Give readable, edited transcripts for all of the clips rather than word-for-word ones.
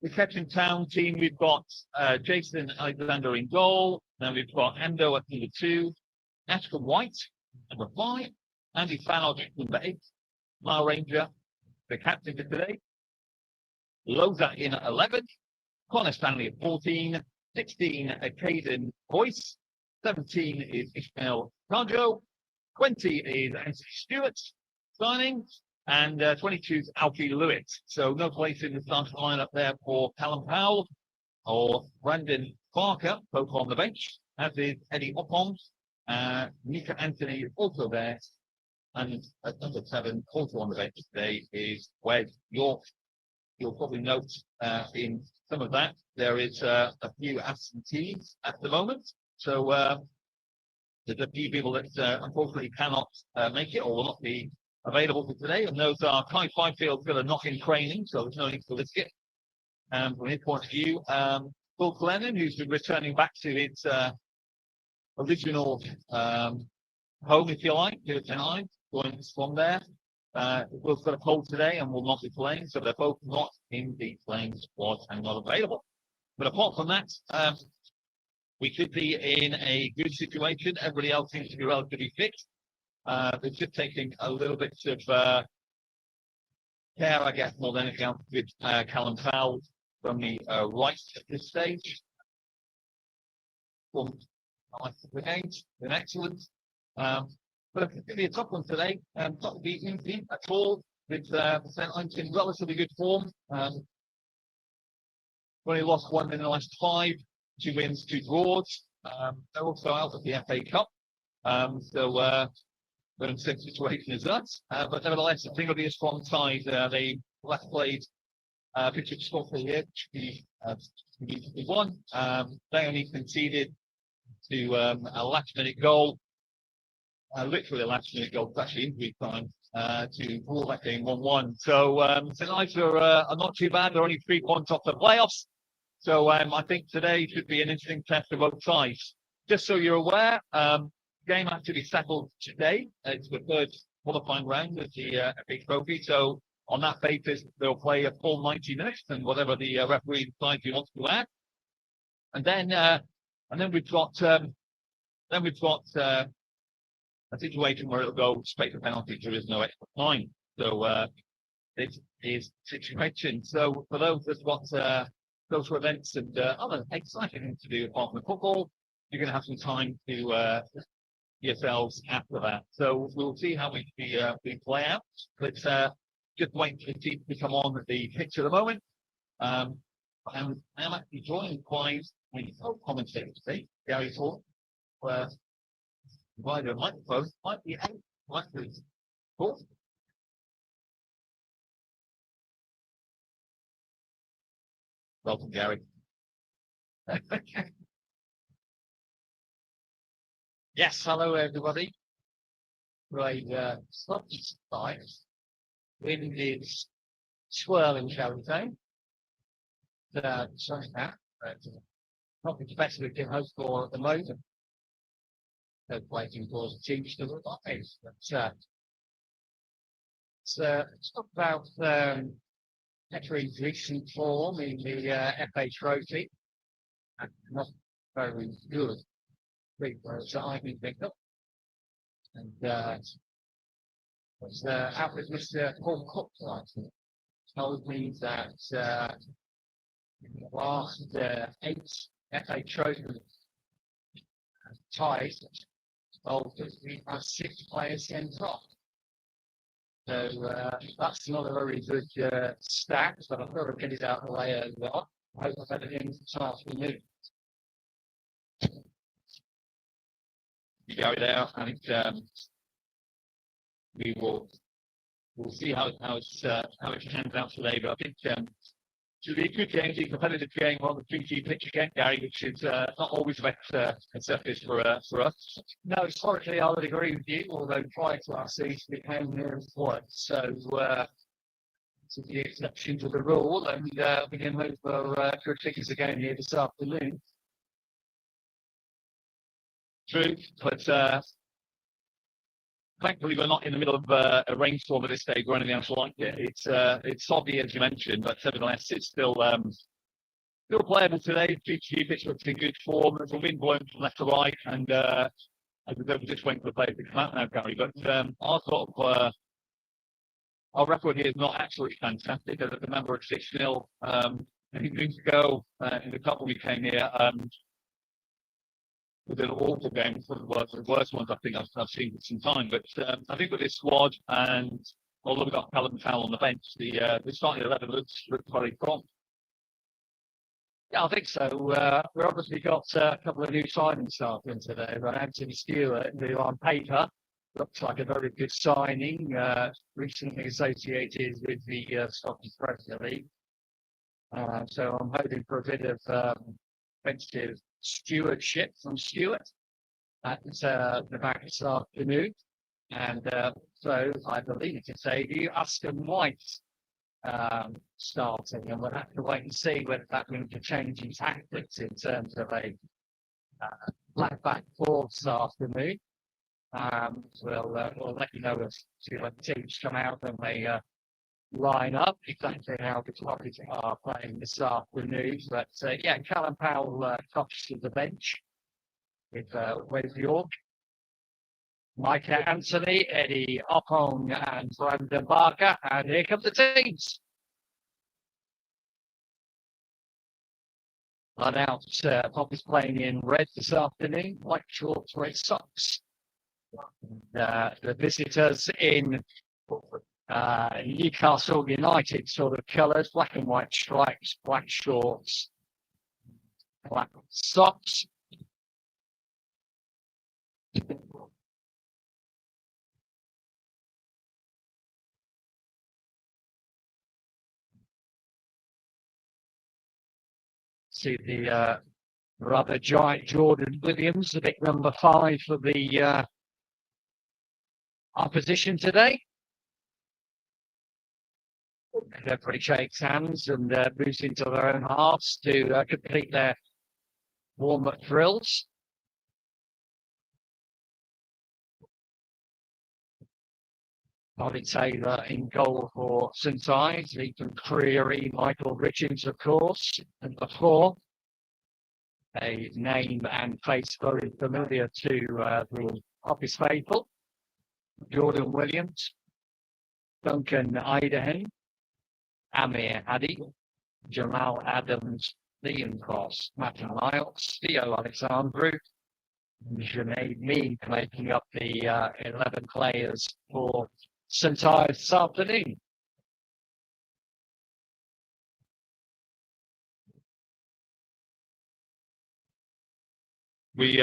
the Ketchum Town team, we've got Jason Alexander in goal. Then we've got Endo at number 2, Ashton White, number 5, Andy Fannell, number 8, Lyle Ranger, the captain for today, Loza in at 11, Connor Stanley at 14, 16 Caden Boyce, 17 is Ishmael Carjo, 20 is Anthony Stewart signing, and 22 is Alfie Lewis. So no place in the starting lineup there for Callum Powell or Brandon Barker, both on the bench, as is Eddie Oppon. Mika Anthony is also there. And at number 7, also on the bench today, is Wes York. You'll probably note in some of that, there is a few absentees at the moment. So there's a few people that unfortunately cannot make it or will not be available for today. And those are Kai Fifield going to knock in training, so there's no need to risk it. From his point of view, Paul Glennon, who's been returning back to his original home, if you like, here tonight, going from there. Will's got a cold today and will not be playing, so they're both not in the playing squad and not available. But apart from that, we could be in a good situation. Everybody else seems to be relatively fit. They're just taking a little bit of care, I guess, more than anything else, with Callum Powell from the right at this stage. Been excellent. But it's going to be a tough one today. Not to be easy at all, with St. Ives in relatively good form. Only lost 1 in the last 5, 2 wins, 2 draws. They're also out of the FA Cup. So we're in the same situation as us. But nevertheless, I think it'll be a strong side. They last played Richard Scotland here, which we won. They only conceded to a last-minute goal. Literally a last-minute goal, actually injury time, to rule that game 1-1. So St. Ives are not too bad. They're only 3 points off the playoffs. So I think today should be an interesting test for both sides. Just so you're aware, game actually settled today. It's the 3rd qualifying round of the FA Trophy. So on that basis, they'll play a full 90 minutes and whatever the referee decides he wants to add. And then we've got a situation where it'll go straight to penalties. There is no extra time. So this is the situation. So for those that want social events and other exciting things to do apart from football, you're going to have some time to yourselves after that. So we'll see how we play out. But just waiting for the team to come on the pitch at the moment. And I'm actually joined by my co-commentator today, Gary Thorpe, where provided a microphone might be out. Might be cool. Welcome, Gary. Yes, hello everybody. Right, slightly surprised. Wind is swirling, shall we say? Sorry, that. Not especially good hope for at the moment. They're waiting for the teams to rise. But let's talk about Pettering's recent form in the FA Trophy. Not very good. Big words that I've been picked up. And was out with Mr. Paul Cook last night. Told me that in the last 8 FA Trophy ties, we have 6 players sent off. So that's not a very good stat, but I've got to get it out of the way as well. I hope I've had it in this afternoon. You go there, and we'll see how it pans out today. But I think should be a good game, a competitive game on the 3G pitch again, Gary, which is not always the best surface for us. No, historically I would agree with you, although prior to our season we came here as twice. So it's the exception to the rule, and we can move for good tickets again here this afternoon. True, but thankfully we're not in the middle of a rainstorm at this stage or anything else like it. It's soggy as you mentioned, but nevertheless it's still Still playable today. Few pitch looks in good form. There's a wind blowing from left to right, and I don't know just went for the play to come out now, Gary. But our record here is not absolutely fantastic. As I remember, at 6-0 a few weeks ago in the couple we came here. With an awful game, it's one of the worst ones I think I've seen for some time. But I think with this squad, and although we've got Callum Powell on the bench, the starting 11 looks very prompt. Yeah, I think so. We've obviously got a couple of new signings starting today. But Anthony Stewart, who on paper looks like a very good signing, recently associated with the Scottish Premier League. So I'm hoping for a bit of offensive stewardship from Stewart at the back this afternoon. And so I believe to say you Aston White starting, and we'll have to wait and see whether that means a change in tactics in terms of a black back four this afternoon. We'll let you know as to when teams come out and they line up exactly how the Poppies are playing this afternoon. But yeah, Callum Powell comes to the bench with Wes York, Mike Anthony, Eddie Oppong, and Brandon Barker. And here come the teams. Announced Poppies playing in red this afternoon, white shorts, red socks. The visitors in Newcastle United sort of colours, black and white stripes, black shorts, black socks. See the rather giant Jordan Williams, the big number 5 for the opposition today. Everybody shakes hands and moves into their own halves to complete their warm-up drills. Ollie Taylor in goal for St Ives, Ethan Creary, Michael Richards, of course, and before a name and face very familiar to the Poppies faithful. Jordan Williams, Duncan Idahan, Amir Hadi, Jamal Adams, Liam Cross, Matthew Miles, Theo Alexandru, and Sinead Mead making up the 11 players for St Ives this afternoon. We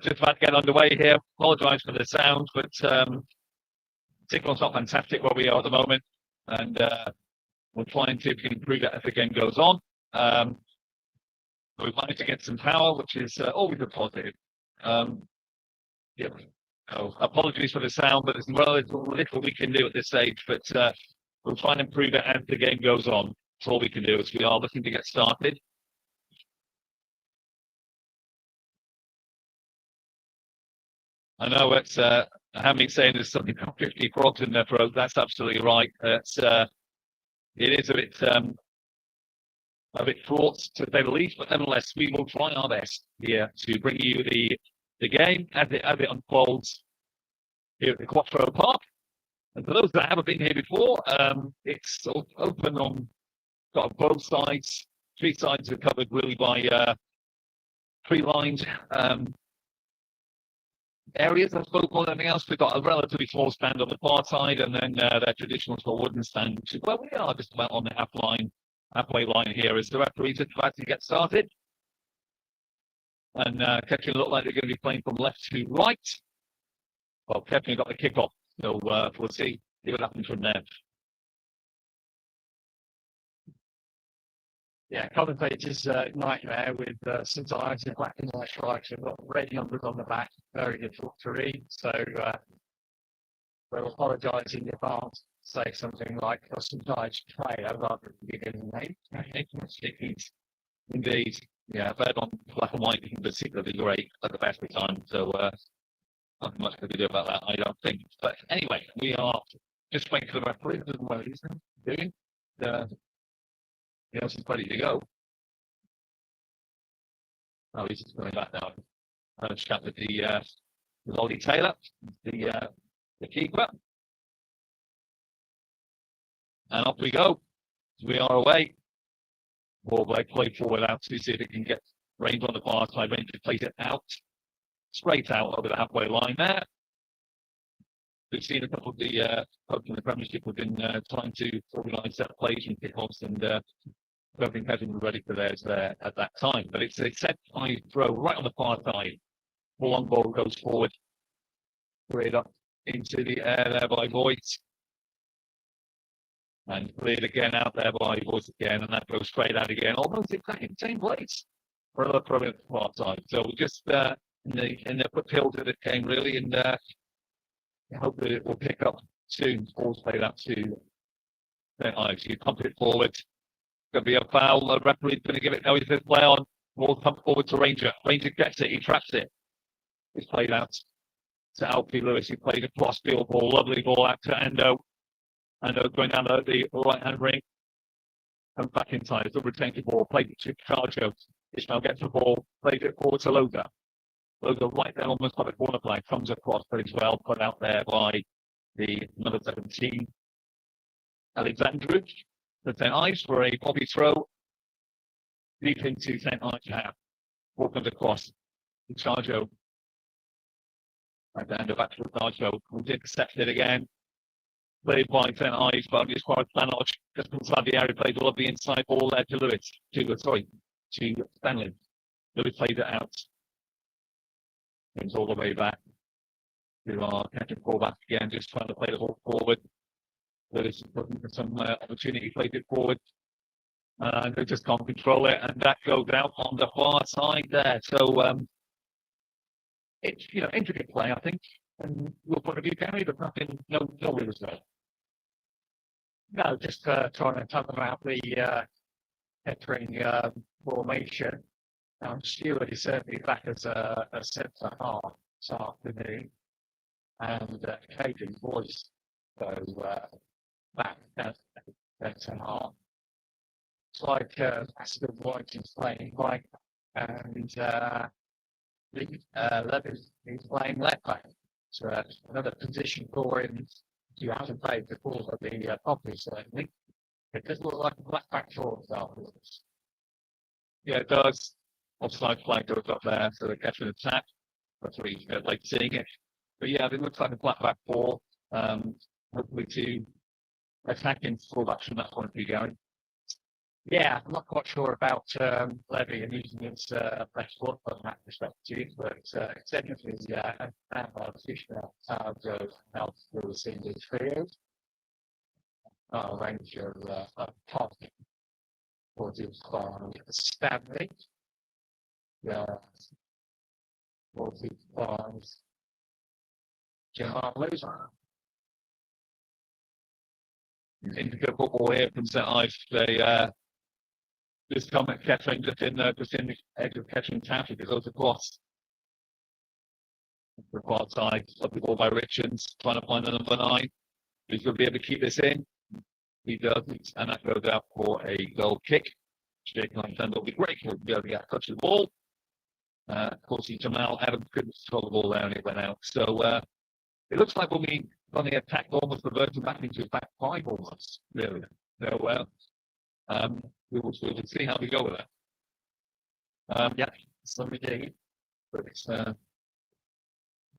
just about to get underway here. Apologise for the sound, but signal's not fantastic where we are at the moment, and we'll try and see if we can improve that as the game goes on. We've managed to get some power, which is always a positive. Yeah. Oh, apologies for the sound, but there's little we can do at this stage. But we'll try and improve it as the game goes on. That's all we can do, as we are looking to get started. I know it's Hammy saying there's something about 50 frogs in their throat. That's absolutely right. It is a bit fraught to say the least, but nevertheless, we will try our best here to bring you the game as it unfolds here at the Quattro Park. And for those that haven't been here before, it's open on both sides. 3 sides are covered really by tree-lined areas, I suppose, more than anything else. We've got a relatively small stand on the far side, and then their traditional wooden stand, which is where we are, just about on the halfway line here, as the referees are about to get started. And Kettering look like they're going to be playing from left to right. Well, Kettering got the kick-off, so we'll see what happens from there. Yeah, commentators nightmare with St Ives in black and white stripes. We've got red numbers on the back, very difficult to read. So we'll apologise in advance. Say something like a St Ives player rather than giving a name. Indeed, yeah, red on black and white isn't particularly great at the best of time. So nothing much to do about that, I don't think. But anyway, we are just waiting for the referee. Doesn't know what he's doing. Yes, it's ready to go. Oh, he's just going back now. I'll chat with Ollie Taylor, the keeper. And off we go. We are away. Ball play forward out to see if it can get range on the far side. Range to place it out, straight out over the halfway line there. We've seen a couple of the folks in the Premiership have been trying to organise set plays and kickoffs, and everything hasn't been ready for theirs there at that time. But it's a set five throw right on the far side. The long ball goes forward, straight up into the air there by Voigt. And cleared again out there by Voigt again, and that goes straight out again, almost exactly the same place for another throw at the far side. So we're just in the foothill that it came really, and hopefully it will pick up soon. Ball's played out to Ives. You pump it forward. Going to be a foul. The referee's going to give it. No, he's going to play on. Ball pumped forward to Ranger. Ranger gets it. He traps it. It's played out to Alfie Lewis. He played a cross field ball. Lovely ball out to Endo. Endo going down the right hand ring. Comes back inside. It's a retained ball. Played it to Carjo. Ishmael gets the ball. Plays it forward to Loga. Loga right there almost by the corner flag. Comes across pretty well. Put out there by the number 17. Alexandru. To St. Ives for a Poppy throw. Deep into St. Ives half. Ball comes across. Carjo. Right down the back to Carjo. Who's intercepted again. Played by St. Ives, but it's quite Stanley. Just inside the area, played all of the inside ball there to Lewis. To Stanley. Lewis played it out. Comes all the way back to our catching fullback again, just trying to play the ball forward. Lewis looking for some opportunity, played it forward. And they just can't control it, and that goes out on the far side there. So it's intricate play, I think. And your point of view, Gary, but nothing, no real result. No, just trying to talk about the entering formation. Stewart is certainly back as a centre half this afternoon, and Caden Boyce back as centre half. It's like Aston White is playing right, and Levis is playing left back. So another position for him you haven't played before for the Poppies, certainly. It does look like a left back short afterwards. Yeah, it does. Offside flag goes up there, so they catch an attack. That's what you like seeing it. But yeah, it looks like a flat back four. Hopefully to attacking fullbacks from that point of view, Gary. Yeah, I'm not quite sure about Levy and using his left foot from that perspective, but it's definitely artificial how we'll see the trio. Ranger top 45 Stanley. 45 Jahan Loser. Indigo football here from St. Ives. They just come at catching just in the edge of catching Taffy. It goes across the far side. Lovely ball by Richards, trying to find the number 9. He's going to be able to keep this in. He does, and that goes out for a goal kick. Jake Alexander will be grateful to be able to get a touch of the ball. Of course, Jamal Adams couldn't control the ball there and it went out. So it looks like we'll be on the attack, almost reverting back into back 5 almost, really. So we will see how we go with that. Yeah, so we do. But it's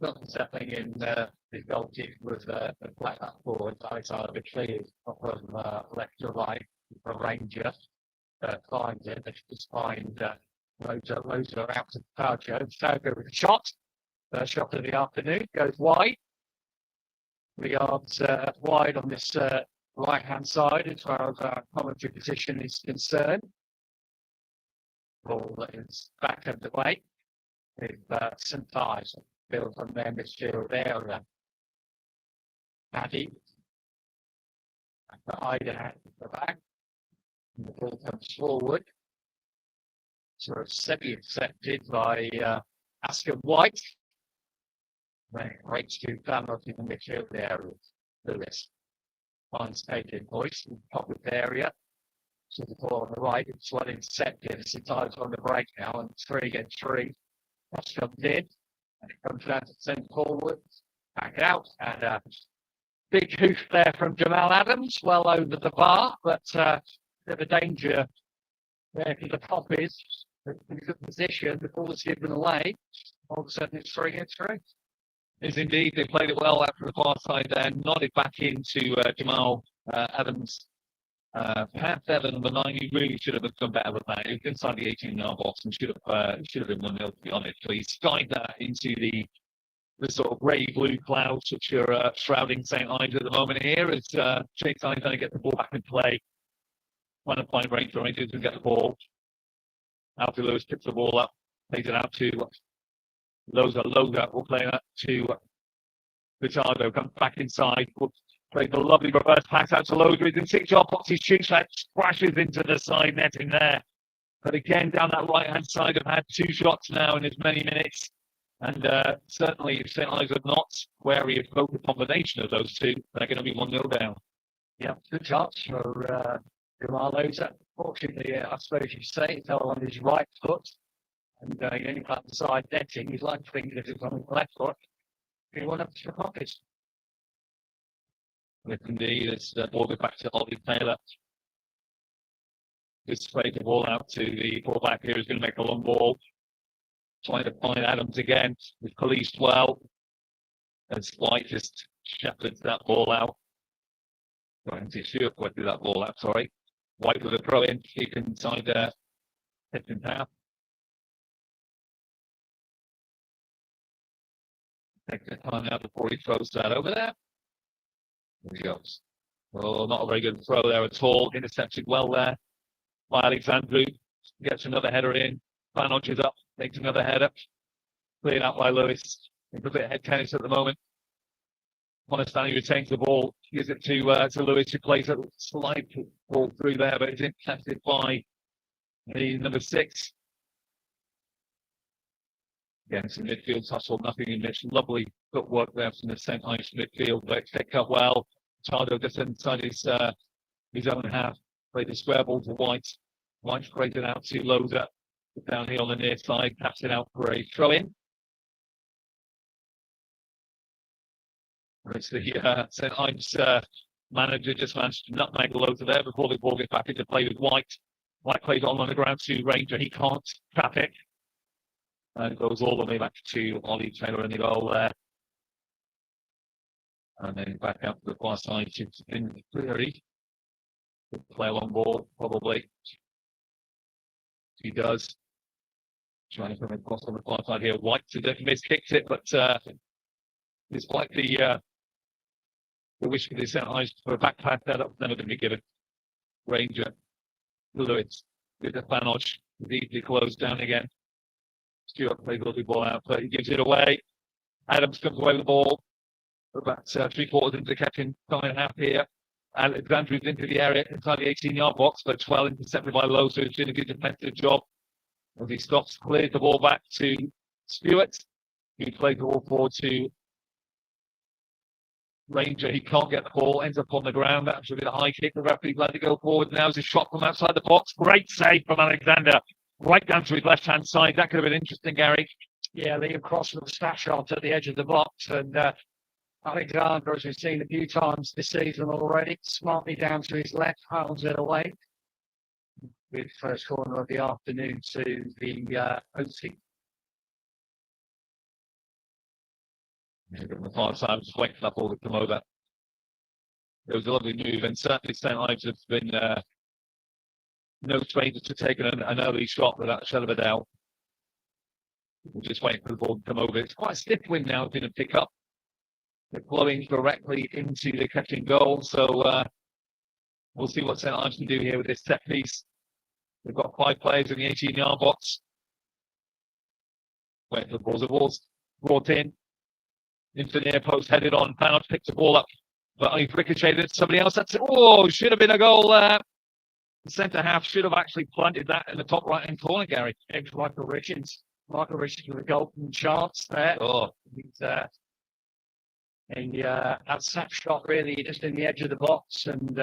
nothing's happening in the goal kick with the black forward. Eyes are a bit clear from left to right for Ranger. Finds it, they just find loads are out to Carjo. Stoker with a shot. First shot of the afternoon goes wide. 3 yards wide on this right hand side as far as our commentary position is concerned. Ball is back underway with St. Ives built on their midfield area. Paddy Ida at the back. And the ball comes forward. Sort of semi-accepted by Aston White. Right to Famous in the midfield area. Lewis finds Caden Boyce in the top of the area. to the ball on the right. It's well intercepted. It's Ives on the break now, and 3 against 3. That's comes in, and it comes down to send forward, back out, and big hoof there from Jamal Adams, well over the bar, but bit of a danger there for the Poppies. In a good position, the ball is given away. All of a sudden, it's 3 against 3. Is indeed, they played it well after the far side there, nodded back into Jamal Adams. Path there, the number 9, he really should have done better with that. He was inside the 18-yard box and should have been 1-0, to be honest. So he skied that into the sort of grey-blue clouds which are shrouding St. Ives at the moment here as Chase Ives going to get the ball back in play. Trying to find Rangers and get the ball. Alfie Lewis picks the ball up, plays it out to Loza will play that to Richardo, comes back inside, plays a lovely reverse pass out to Loza. He's in 6-yard box, he shoots that, crashes into the side netting there. But again, down that right-hand side, have had 2 shots now in as many minutes. And certainly, if St. Ives are not wary of both the combination of those two, they're going to be 1-0 down. Yeah, good touch for Jamal Loza. Fortunately, I suppose you say, it fell on his right foot. And he only got the side netting. He'd like to think that if it was on his left foot, he went up to the Poppies. Yes, indeed, it's ball goes back to Ollie Taylor. Just played the ball out to the fullback here. He's going to make a long ball. Trying to find Adams again. He's policed well. As White just shepherds that ball out. Stewart through that ball out, sorry. White with a throw in, keep inside there. Hitting path. Takes the time out before he throws that over there. There he goes. Oh, not a very good throw there at all. Intercepted well there by Alexandru. Gets another header in. Van is up, takes another header. Cleared out by Lewis. It's a bit of head tennis at the moment. Monestani retains the ball, gives it to Lewis, who plays a slide ball through there, but it's intercepted by the number 6. Again, some midfield tussle, nothing in this. Lovely footwork there from the St. Ives midfield, but it's picked up well. Chardo just inside his own half. Played the square ball to White. White's created out to Loza. Down here on the near side, taps it out for a throw in. It's the St. Ives manager just managed to nutmeg Loza there before the ball gets back into play with White. White plays on the ground to Ranger. He can't trap it. And goes all the way back to Ollie Taylor in the goal there. And then back out to the far side to Cleary. Play a long ball, probably. He does. Trying to come across on the far side here. White to the miskicks it, but despite the wish for the St. Ives for a back pass, that's never going to be given. Ranger, Lewis, with the Fanoj, easily closed down again. Stewart plays a lovely ball out, but he gives it away. Adams comes away with the ball. We're about 3/4 into the catching time half here. Alexandru's into the area inside the 18-yard box, but it's well intercepted by Lowe, so he's doing a good defensive job. As he stops, clears the ball back to Stewart, who plays the ball forward to Ranger. He can't get the ball, ends up on the ground. That should be the high kick. The referee glad to go forward. Now is a shot from outside the box. Great save from Alexander. Right down to his left-hand side. That could have been interesting, Gary. Yeah, the cross with the stash shot at the edge of the box. And Alexander, as we've seen a few times this season already, smartly down to his left, holds it away. With first corner of the afternoon to the OT. The far side was waiting for that ball to come over. It was a lovely move, and certainly St. Ives have been no strangers to taking an early shot without a shadow of a doubt. We're just waiting for the ball to come over. It's quite a stiff wind now, it's been a pick up. They're blowing directly into the catching goal, so we'll see what St. Ives can do here with this set piece. They've got 5 players in the 18-yard box. Wait for the ball's brought in. Into the near post, headed on. Panos picks the ball up, but he's ricocheted at somebody else. That's it. Oh, should have been a goal there. The centre half should have actually planted that in the top right-hand corner, Gary. It was Michael Richards. Michael Richards with a golden chance there. Oh. He's, that snapshot really just in the edge of the box, and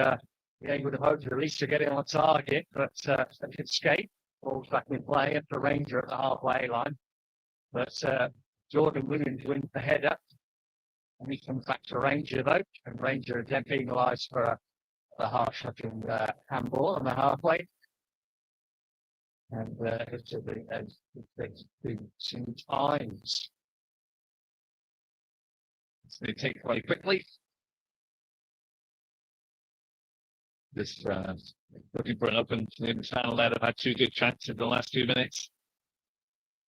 Yeah, you would have hoped at least to get it on target, but they could escape. Ball's back in play at the Ranger at the halfway line. But Jordan Williams wins the header. And he comes back to Ranger though. And Ranger again penalised for the harsh looking handball on the halfway. And it's a big two times. So they take away quickly. Just looking for an open channel there. They've had two good chances in the last 2 minutes.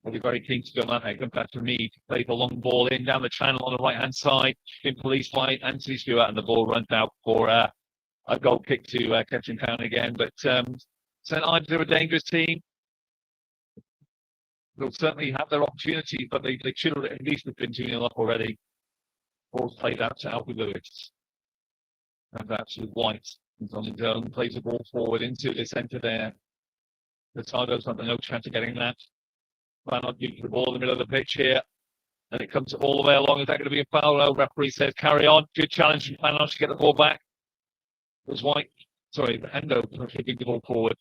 They'll be very keen to go on that. Come back to me, play the long ball in down the channel on the right hand side. Been policed by Anthony Stewart, and the ball runs out for a goal kick to Kempton Town again. But St Ives are a dangerous team. They'll certainly have their opportunities, but they should have at least have been 2-0 up already. Ball's played out to Alfie Lewis. And that's with White. He's on his own, plays the ball forward into the centre there. The Targo's got no chance of getting that. Not giving the ball in the middle of the pitch here. And it comes all the way along. Is that going to be a foul? No, referee says carry on. Good challenge from Panos to get the ball back. It was White. Sorry, Endo kicking the ball forward.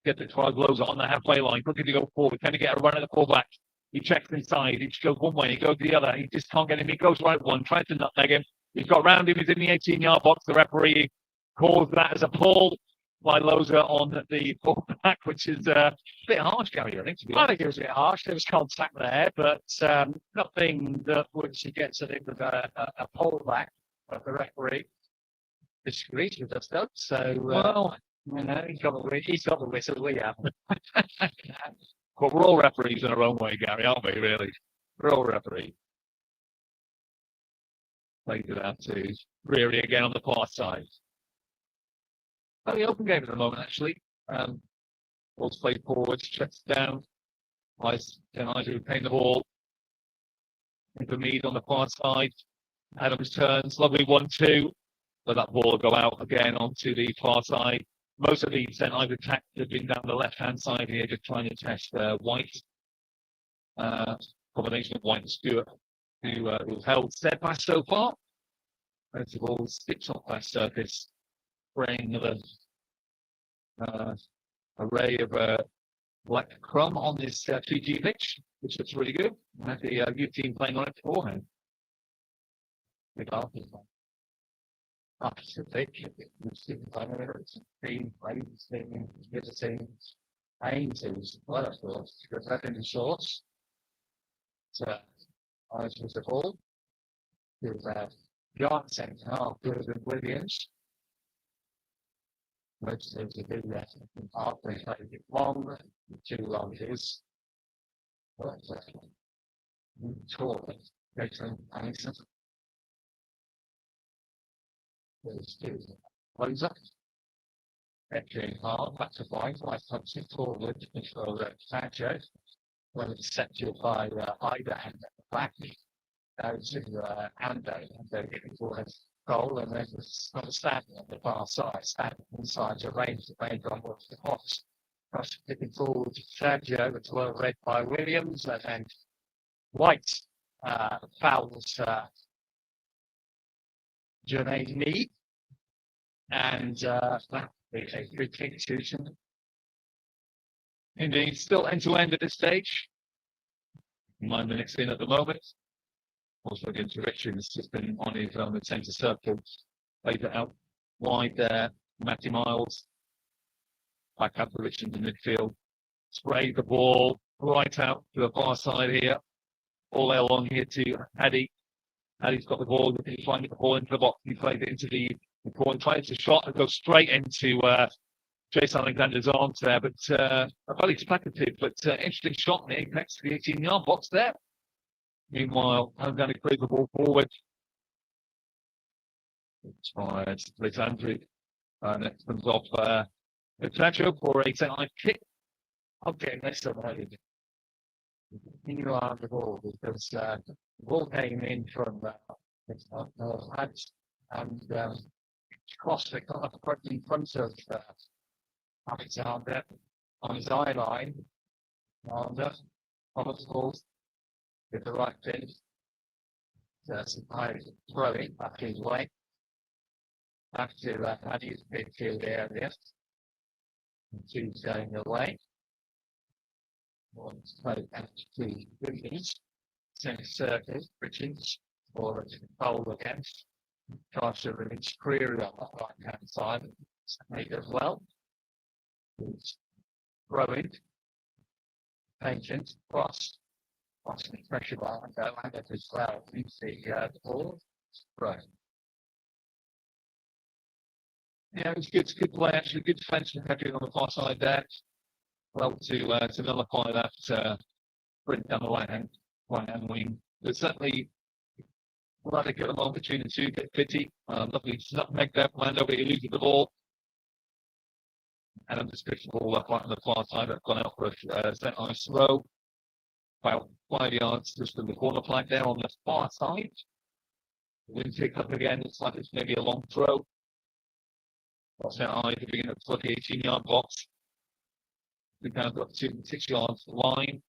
Get the try blows on the halfway line. Looking to go forward. Can he get a run at the ball back? He checks inside. He just goes one way. He goes the other. He just can't get him. He goes right one. Tries to nutmeg him. He's got round him. He's in the 18-yard box. The referee calls that as a pull by Loza on the ball back, which is a bit harsh, Gary, I think. I think it was a bit harsh. There was contact there, but nothing that would suggest that it was a pull back. But the referee disagrees with us, though. So, Well, you know, he's got the whistle. We have. but we're all referees in our own way, Gary, aren't we, really? We're all referees. Plays it out to Breary again on the far side. Very open game at the moment, actually. Ball's played forward, checks down. Ives retain the ball. Into Mead on the far side. Adams turns, lovely 1-2. But that ball will go out again onto the far side. Most of the St Ives attacks have been down the left-hand side here, just trying to test White. Combination of White and Stewart, who's held steadfast so far. As the ball skips off that surface, spraying another array of black crumb on this 2G pitch, which looks really good. And that's the youth team playing on it beforehand. Big after Opposite pitch, being played, visiting Haynes, who's well, of course, because that in the shorts. So, Ives was the ball. With Johnson, good with Williams. Most things to do that after he played it long, too long it is. But, tall, Jason Anderson. There's two. Closer. Actually, hard, back to White, White touches it forward, control Sancho. When it's set to by Ida and back. Goes to Ando, and they're getting for a goal, and then it's not a standing on the far side, standing inside to range the range on what's the box. Cross flipping forward to Sergio, it's well read by Williams, and White fouls Jermaine Mead, and that is a free kick shooting. Indeed, still end-to-end at this stage. 9 minutes in at the moment. Also against Richards, just been on his own the centre circle. Played it out wide there. Matty Miles. Back up for Richards in midfield. Sprayed the ball right out to the far side here. All the way along here to Addy. Addy's got the ball. He's trying to get the ball into the box. He played it into the ball and tries to shot and go straight into Jason Alexander's arms there. But a fairly speculative, but interesting shot next to the 18-yard box there. Meanwhile, Alexander plays the ball forward. It's fired. Alexander next comes off Sancho for a second kick. Okay, let's go ahead. Continue on the ball because the ball came in from Ives and crossed it in front of Alexander on his eye line. Alexander on the ball with the right thing. Ives throwing back his way. back to Paddy's midfield area. And two's going away. One's played out to Richards. Centre circle, Richards, or to control against. Tries to release Creary on the right hand side. Snake as well. It's throwing. Patient, cross. Crossing pressure line, go and it as well. You see the ball. Right. Yeah, it was good. Good play, actually. Good defence from Patrick on the far side there. Well to nullify that sprint down the right hand wing. But certainly, glad to get them opportunity to get Fitty. Lovely nutmeg there, land over, he loses the ball. And I'm just picking the ball up right on the far side. I've gone out for a centre ice throw. About 5 yards just from the corner flag there on the far side. The wind picked up again. Looks like it's maybe a long throw. Centre ice being at the 18-yard box. We've now got 6 yards line.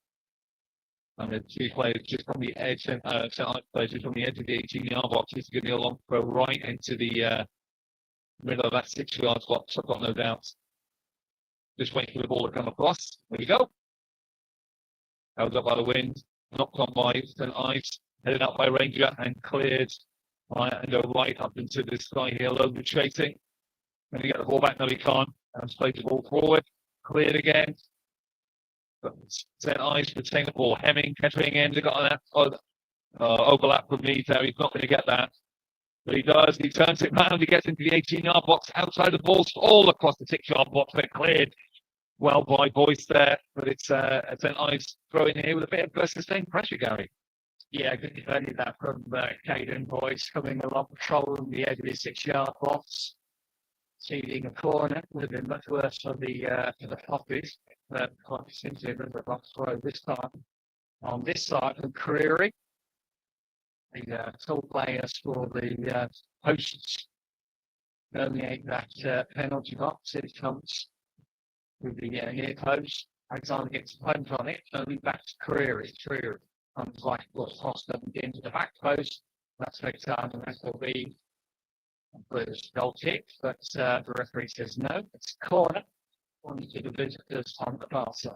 And the two players just from the edge, players just from the edge of the 18-yard box. This is going to be a long throw right into the middle of that 6 yard box. I've got no doubt. Just waiting for the ball to come across. There you go. Held up by the wind, knocked on by Ives, headed out by Ranger and cleared and go right up into the sky here. Logan chasing. Going to get the ball back. No, he can't. And played the ball forward. Cleared again. But Ives retain the ball. Hemming, catching in. They got an overlap from me there. He's not going to get that. But he does. He turns it round. He gets into the 18-yard box. Outside the ball, all across the 6-yard box. They're cleared well by Boyce there. But it's Ives throwing here with a bit of sustained pressure, Gary. Yeah, good defending that from Caden Boyce coming along, patrolling the edge of the 6-yard box. Seeding a corner would have been much worse for the Poppies. Poppies seems to have been the box throw this time. On this side from Creary, the tall players for the hosts permeate that penalty box. It comes with the near post. Alexander gets a punt on it, only back to Creary. Creary comes like tossed them into the back post. That's next time, and that will be British goal kick, but the referee says no, it's a corner. Only to the visitors on the far side.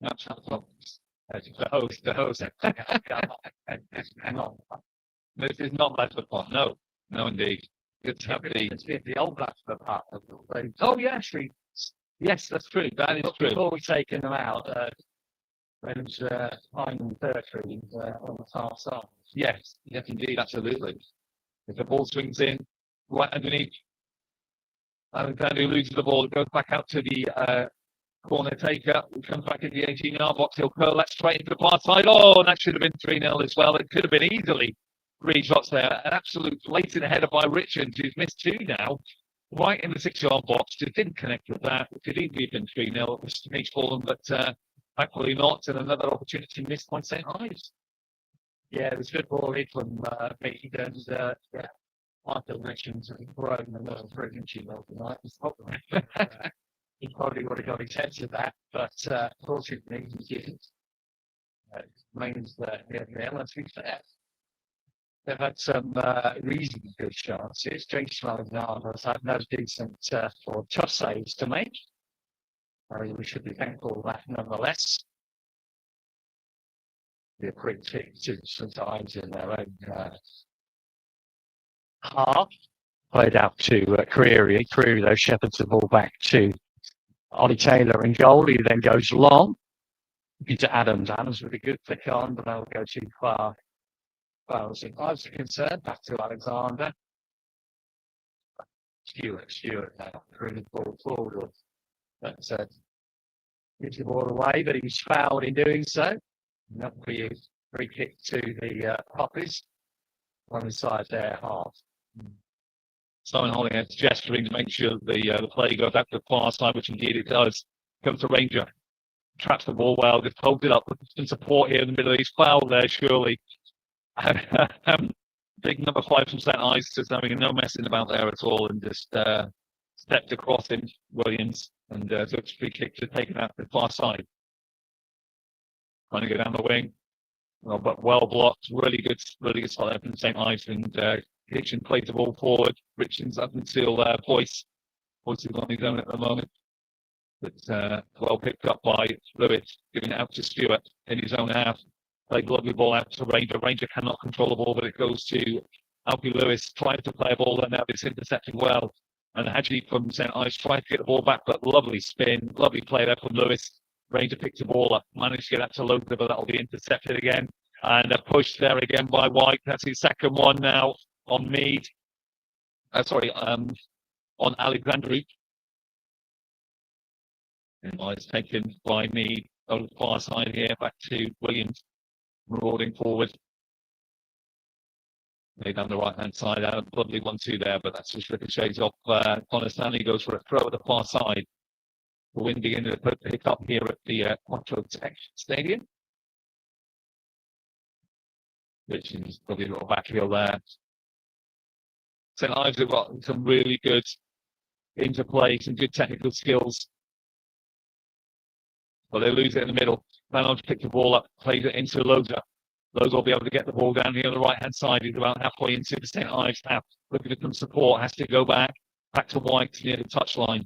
That's how the host. This is not Bradford Park. No, indeed. Good to have the old Bradford Park. Oh, yeah, actually. Yes, that's true. That is true. Before we've taken them out, there was Iron Territory on the far side. Yes, indeed, absolutely. If the ball swings in, right underneath, Alexander loses the ball. It goes back out to the corner taker. He comes back in the 18-yard box. He'll curl that straight into the far side. Oh, that should have been 3-0 as well. It could have been easily 3 shots there. An absolute blatant header by Richards, who's missed 2 now. Right in the 6-yard box. Just didn't connect with that. It could easily have been 3-0. It was to for them, but thankfully not. And another opportunity missed by St. Ives. Yeah, it was good ball in from Mickey Jones. Michael Richards has grown another 3 inches tonight. He probably would have got his head to that, but fortunately he didn't. It means that let's be fair. They've had some reasonably good chances. Jason Alexander has had no decent or tough saves to make. We should be thankful for that nonetheless. Be a quick kick to sometimes in their own half. Played out to Creary. Creary, though, shepherds the ball back to Ollie Taylor in goal. He then goes long into Adams. Adams with a good flick on, but they'll go too far. Well, as far as concerned, back to Alexander. Stewart now threw the ball forward. But gives the ball away, but he was fouled in doing so. Not for you. Free kick to the Poppies on the side there, half. Simon Hollinghead's gesturing to make sure the play goes out to the far side, which indeed it does. Comes to Ranger. Traps the ball well, just holds it up with some support here in the middle. He's fouled there, surely. Big number 5 from St. Ives, just having no messing about there at all, and just stepped across him, Williams, and so it's free kick to take it out to the far side. Trying to go down the wing, but well blocked. Really good spot there from St. Ives, and Kitchen plays the ball forward. Richards up until Boyce. Boyce is on his own at the moment. But well picked up by Lewis, giving it out to Stewart in his own half. Played lovely ball out to Ranger. Ranger cannot control the ball, but it goes to Alfie Lewis, trying to play a ball, and now it's intercepted well. And Hadji from St. Ives tried to get the ball back, but lovely spin, lovely play there from Lewis. Ranger picked the ball up, managed to get that to Lothar, but that'll be intercepted again. And a push there again by White. That's his second one now on Mead. On Alexandru. And it's taken by Mead on the far side here, back to Williams, marauding forward. They down the right hand side, a lovely 1-2 there, but that's just ricochets off. Connor Stanley goes for a throw at the far side. The wind beginning to pick up here at the Quattro Tech Stadium. Which is probably a little backfield there. St. Ives have got some really good interplay, some good technical skills. But they lose it in the middle. Manoj picked the ball up, plays it into Loza. Loza will be able to get the ball down here on the right hand side. He's about halfway into the St. Ives half. Looking for some support, has to go back to White near the touchline.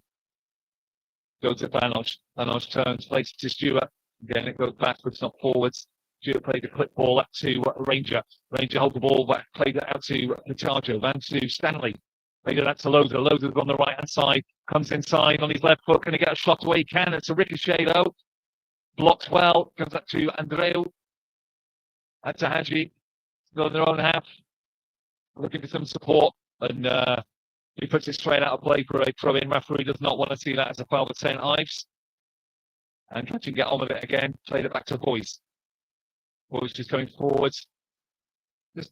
Go to Manoj. Manoj turns, plays it to Stewart. Again, it goes backwards, not forwards. Stewart played the clip ball up to Ranger. Ranger holds the ball back, played it out to Pichardo, then to Stanley. Played it out to Loza. Loza's on the right hand side, comes inside on his left foot, going to get a shot away he can. It's a ricochet though. Blocks well, comes up to Andreu. That's to Hadji. Still in their own half. Looking for some support. And he puts it straight out of play for a throw in. Referee does not want to see that as a foul with St. Ives. And trying to get on with it again. Played it back to Boyce. Boyce just going forwards. Just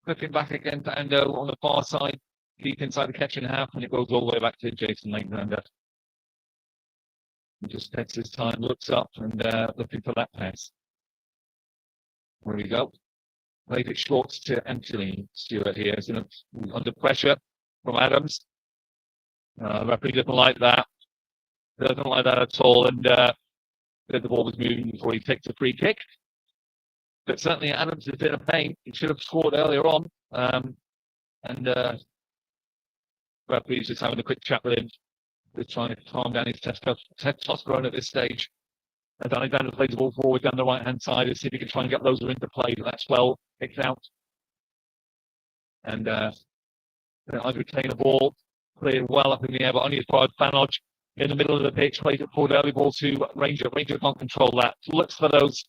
flipping back again to Ando on the far side. Deep inside the catching half. And it goes all the way back to Jason Lakeslander. He just takes his time, looks up, and looking for that pass. There we go. Played it short to Anthony Stewart here. Is under pressure from Adams. Referee doesn't like that. Doesn't like that at all. And the ball was moving before he takes a free kick. But certainly Adams is in a pain. He should have scored earlier on. Referee's just having a quick chat with him. They're trying to calm down his testosterone at this stage. And Alexander plays the ball forward down the right hand side to see if he can try and get Loza into play. But that's well picked out. And I retain the ball, cleared well up in the air, but only as far as Banoj in the middle of the pitch, plays it forward early ball to Ranger. Ranger can't control that. Looks for those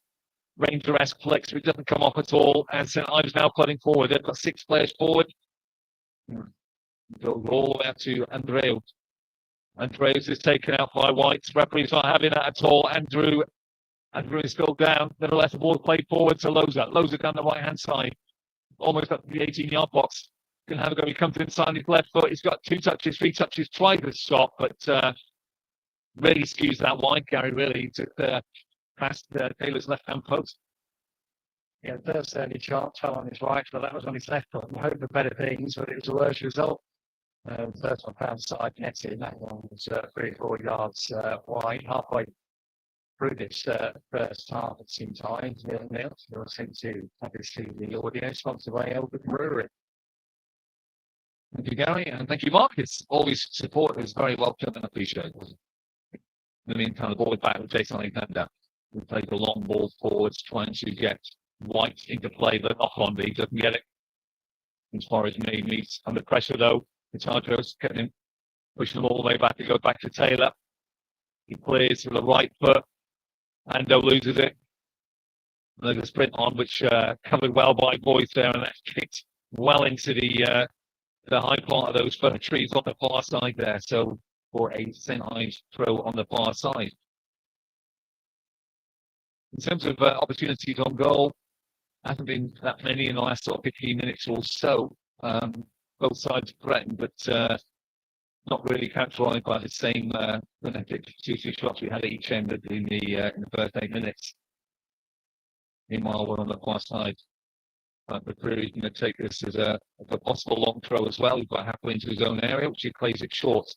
Ranger-esque flicks, but it doesn't come off at all. And St. Ives now putting forward. They've got 6 players forward. Goes all the way up to Andreu. Andrews is taken out by White. Referee's not having that at all. Andrew is still down. Nevertheless, the ball played forward to Loza. Loza down the right hand side. Almost up to the 18-yard box. Can have a go. He comes inside his left foot. He's got 2 touches, 3 touches. Tried to stop, but really skews that wide, Gary. Really, he took past Taylor's left-hand post. Yeah, first only chance fell on his right, but that was on his left foot. I hope for better things, but it was a worse result. First one found side netting. That one was 3 or 4 yards wide, halfway through this first half. It seemed times 0-0. You'll sent to obviously the audio sponsored by Elwood Brewery. Thank you, Gary, and thank you, Mark. It's always support is very welcome and appreciated. In the meantime, the ball is back with Jason Alexander. We played the long ball forwards, trying to get White into play, but off on, but he doesn't get it. As far as me, he's under pressure though. Pichardo's getting him, pushing him all the way back. It goes back to Taylor. He plays with the right foot. Ando loses it. There's a sprint on, which covered well by Boyce there, and that's kicked well into the high part of those fir trees on the far side there. So for a St. Ives throw on the far side. In terms of opportunities on goal, hasn't been that many in the last sort of 15 minutes or so. Both sides threatened, but not really characterised by the same frenetic 2-3 shots we had at each end in the first 8 minutes. Meanwhile, we're on the far side. The Crew going to take this as a possible long throw as well. He's got halfway into his own area, which he plays it short.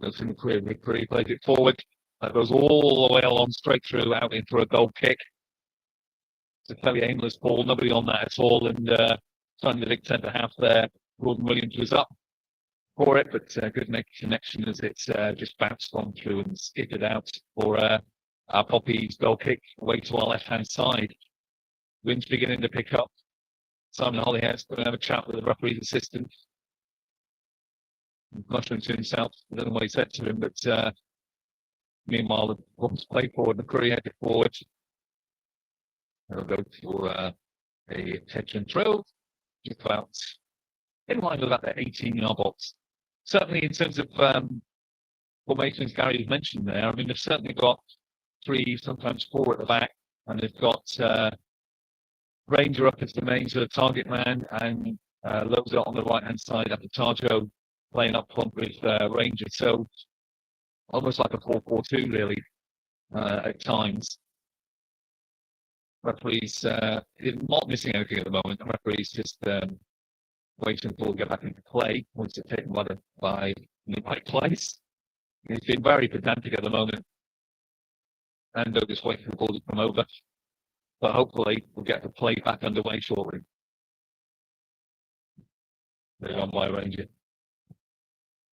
Goes in the Crew plays it forward. That goes all the way along, straight through, out in for a goal kick. It's a very aimless ball, nobody on that at all, and Starting the big centre half there. Gordon Williams was up for it, but good connection as it's just bounced on through and skidded out for our Poppies goal kick away to our left-hand side. Wind's beginning to pick up. Simon Hollyhouse going to have a chat with the referee's assistant. Muttering to himself, I don't know what he said to him, but meanwhile, the Poppies play forward, and McCurry headed forward. They'll go for a catch and throw, just about in line with about the 18-yard box. Certainly, in terms of formations Gary has mentioned there, I mean, they've certainly got 3, sometimes 4 at the back, and they've got Ranger up as the main sort of target man, and Loza on the right-hand side after Tarjo playing up front with Ranger. So almost like a 4-4-2, really, at times. Referees not missing anything at the moment. The referees just waiting for to get back into play once it's taken by the right place. He's been very pedantic at the moment, and they're just waiting for the ball to come over. But hopefully we'll get the play back underway shortly. They're on by Ranger.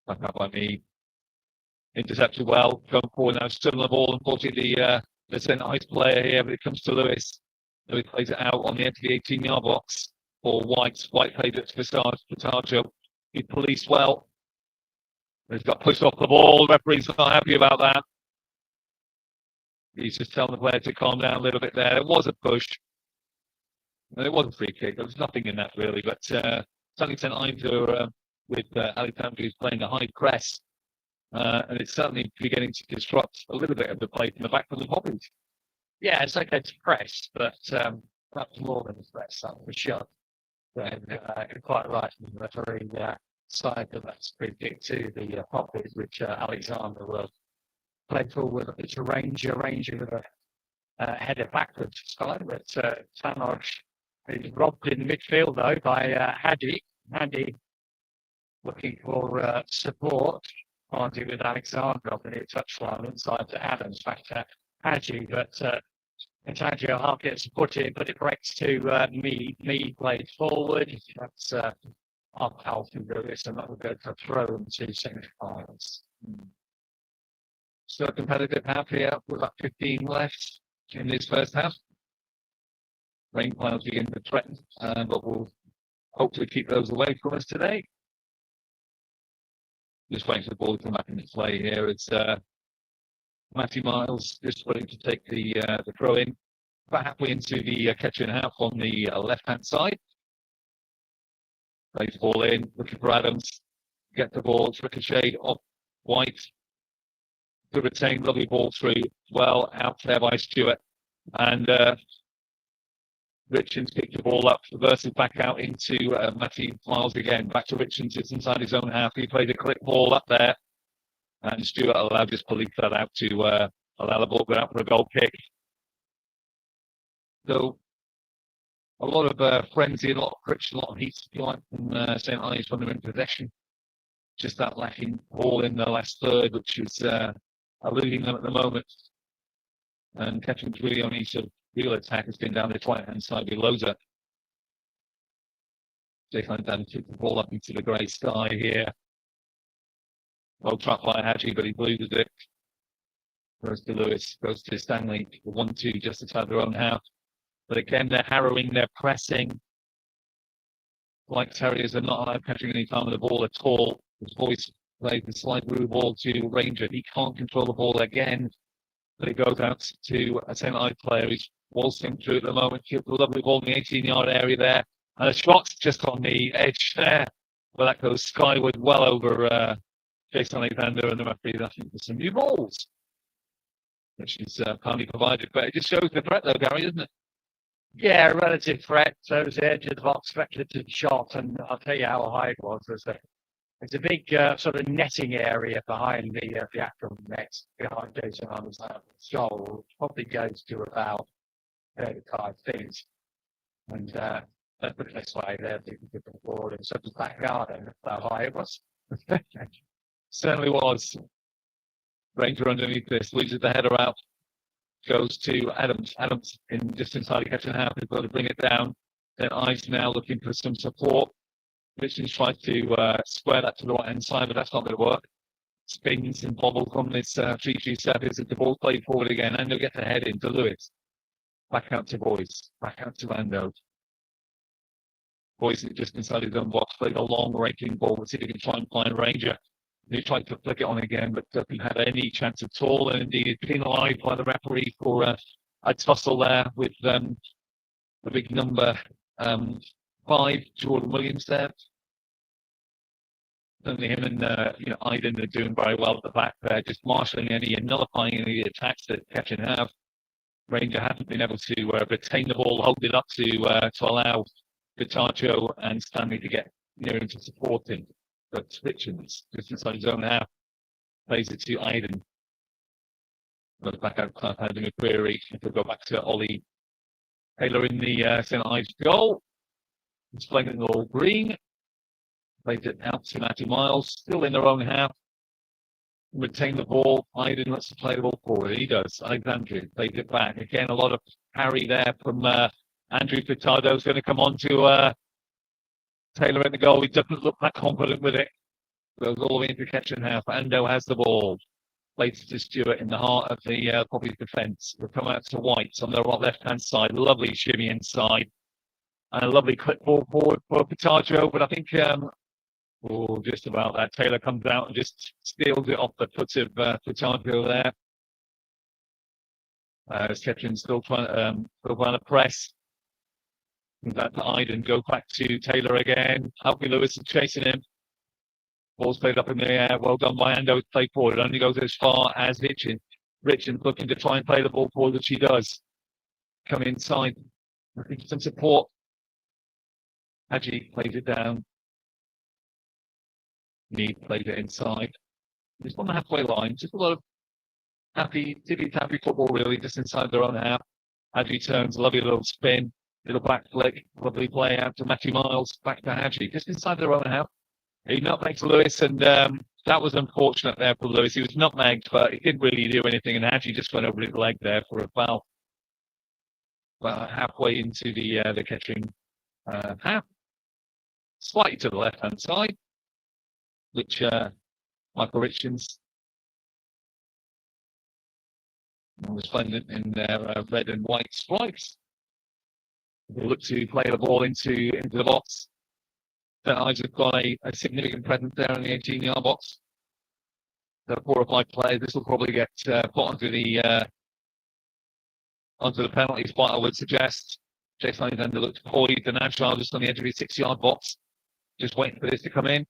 Back up by me. Intercepted well. Going forward now, still on the ball. Unfortunately, the centre ice player here, but it comes to Lewis. Lewis plays it out on the edge of the 18-yard box for White. White played it to Vitarjo. He policed well. He's got pushed off the ball. The referee's not happy about that. He's just telling the player to calm down a little bit there. It was a push. And it was a free kick. There was nothing in that really, but certainly sent Ives with Alexander who's playing a high press. And it's certainly beginning to disrupt a little bit of the play from the back of the Poppies. Yeah, it's okay to press, but perhaps more than a press, that's for sure. And you're quite right, the referee side of that's free kick to the Poppies, which Alexander will play forward. It's a Ranger with a header backwards side, but Tanoj is robbed in midfield though by Haddy. Haddy looking for support. Party with Alexander on the near touchline inside to Adams, back to Hadji, but Tadjo half gets to put it, but it breaks to me. Me plays forward. That's off Alfie Lewis, and that will go for throw into semi-finals. Still a competitive half here with about 15 left in this first half. Rain clouds begin to threaten, but we'll hopefully keep those away from us today. Just waiting for the ball to come back into play here. It's Matty Miles just waiting to take the throw in. About halfway into the catch and half on the left-hand side. Plays the ball in, looking for Adams. Get the ball, it's ricocheted off White. Good retain, lovely ball through. Well out there by Stewart. And Richards picked the ball up, reverses back out into Matty Miles again. Back to Richards, it's inside his own half. He played a clip ball up there. And Stewart allowed this police that out to allow the ball to go out for a goal kick. So a lot of frenzy, a lot of friction, a lot of heat supply from St. Ives when they're in possession. Just that lacking ball in the last third, which is eluding them at the moment. And catching really only sort of real attack has been down the right-hand side with Loza. Jason Dan took the ball up into the grey sky here. Well trapped by Hadji, but he loses it. Goes to Lewis, goes to Stanley. The 1-2 just inside their own half. But again, they're harrowing, they're pressing. Like Terriers are not allowed catching any time with the ball at all. His voice plays the slide through ball to Ranger. He can't control the ball again. But it goes out to a St. Ives player who's waltzing through at the moment. He has a lovely ball in the 18-yard area there. And a shot's just on the edge there. Well, that goes skyward well over Jason Alexander and the referee asking for some new balls, which is kindly provided. But it just shows the threat, though, Gary, doesn't it? Yeah, relative threat. So it was the edge of the box, speculative shot, and I'll tell you how high it was. There's a big sort of netting area behind the actual net behind Jason Alexander's goal, which probably goes to about 35 feet. And let's put it this way, they're thinking of the ball in such a back garden, how high it was. Certainly was. Ranger underneath this, loses the header out. Goes to Adams. Adams in just inside the catch and half. He's got to bring it down. Then Ives now looking for some support. Richards tries to square that to the right hand side, but that's not going to work. Spins and bobbles on this 3-3 service as the ball played forward again. Ando gets a head into Lewis. Back out to Boyce. Back out to Ando. Boyce just inside his own box, played a long raking ball. Let's see if he can try and find Ranger. He tried to flick it on again, but doesn't have any chance at all. And indeed, penalised by the referee for a tussle there with the big number 5, Jordan Williams there. Certainly him and Iden are doing very well at the back there, just marshalling any and nullifying any attacks that Ketchin have. Ranger haven't been able to retain the ball, hold it up to allow Vittaggio and Stanley to get near him to support him. But Richards, just inside his own half, plays it to Iden. Goes back out to Iden McQuarrie. If we go back to Ollie Taylor in the St. Ives goal. He's playing it in all green. Plays it out to Matty Miles, still in their own half. Retain the ball. Iden lets to play the ball forward. He does. Alexandru plays it back. Again, a lot of parry there from Andrew Furtado. Is going to come on to Taylor in the goal. He doesn't look that confident with it. Goes all the way into catch and half. Ando has the ball. Plays to Stewart in the heart of the Poppies defence. We'll come out to White on the left-hand side. Lovely shimmy inside. And a lovely clip ball forward for Vittaggio. But I think just about that. Taylor comes out and just steals it off the foot of Vittaggio there. Ketchin still trying to press. That to Iden, go back to Taylor again. Alfie Lewis is chasing him. Ball's played up in the air. Well done by Ando. It's played forward. It only goes as far as Richard. Richard looking to try and play the ball forward, which he does. Come inside. Looking for some support. Hadji plays it down. Need played it inside. Just on the halfway line. Just a lot of happy football, really, just inside their own half. Hadji turns, lovely little spin. Little back flick, lovely play out to Matthew Miles, back to Hadji, just inside their own half. He nutmegged Lewis, and that was unfortunate there for Lewis. He was nutmegged, but he didn't really do anything, and Hadji just went over his leg there for a foul. About halfway into the catching half, slightly to the left-hand side, which Michael Richards was playing in their red and white stripes. They look to play the ball into the box. St. Ives have got a significant presence there in the 18-yard box. So 4 or 5 players. This will probably get put onto the penalty spot, I would suggest. Jason Alexander looked poised and agile just on the edge of his 6-yard box. Just waiting for this to come in.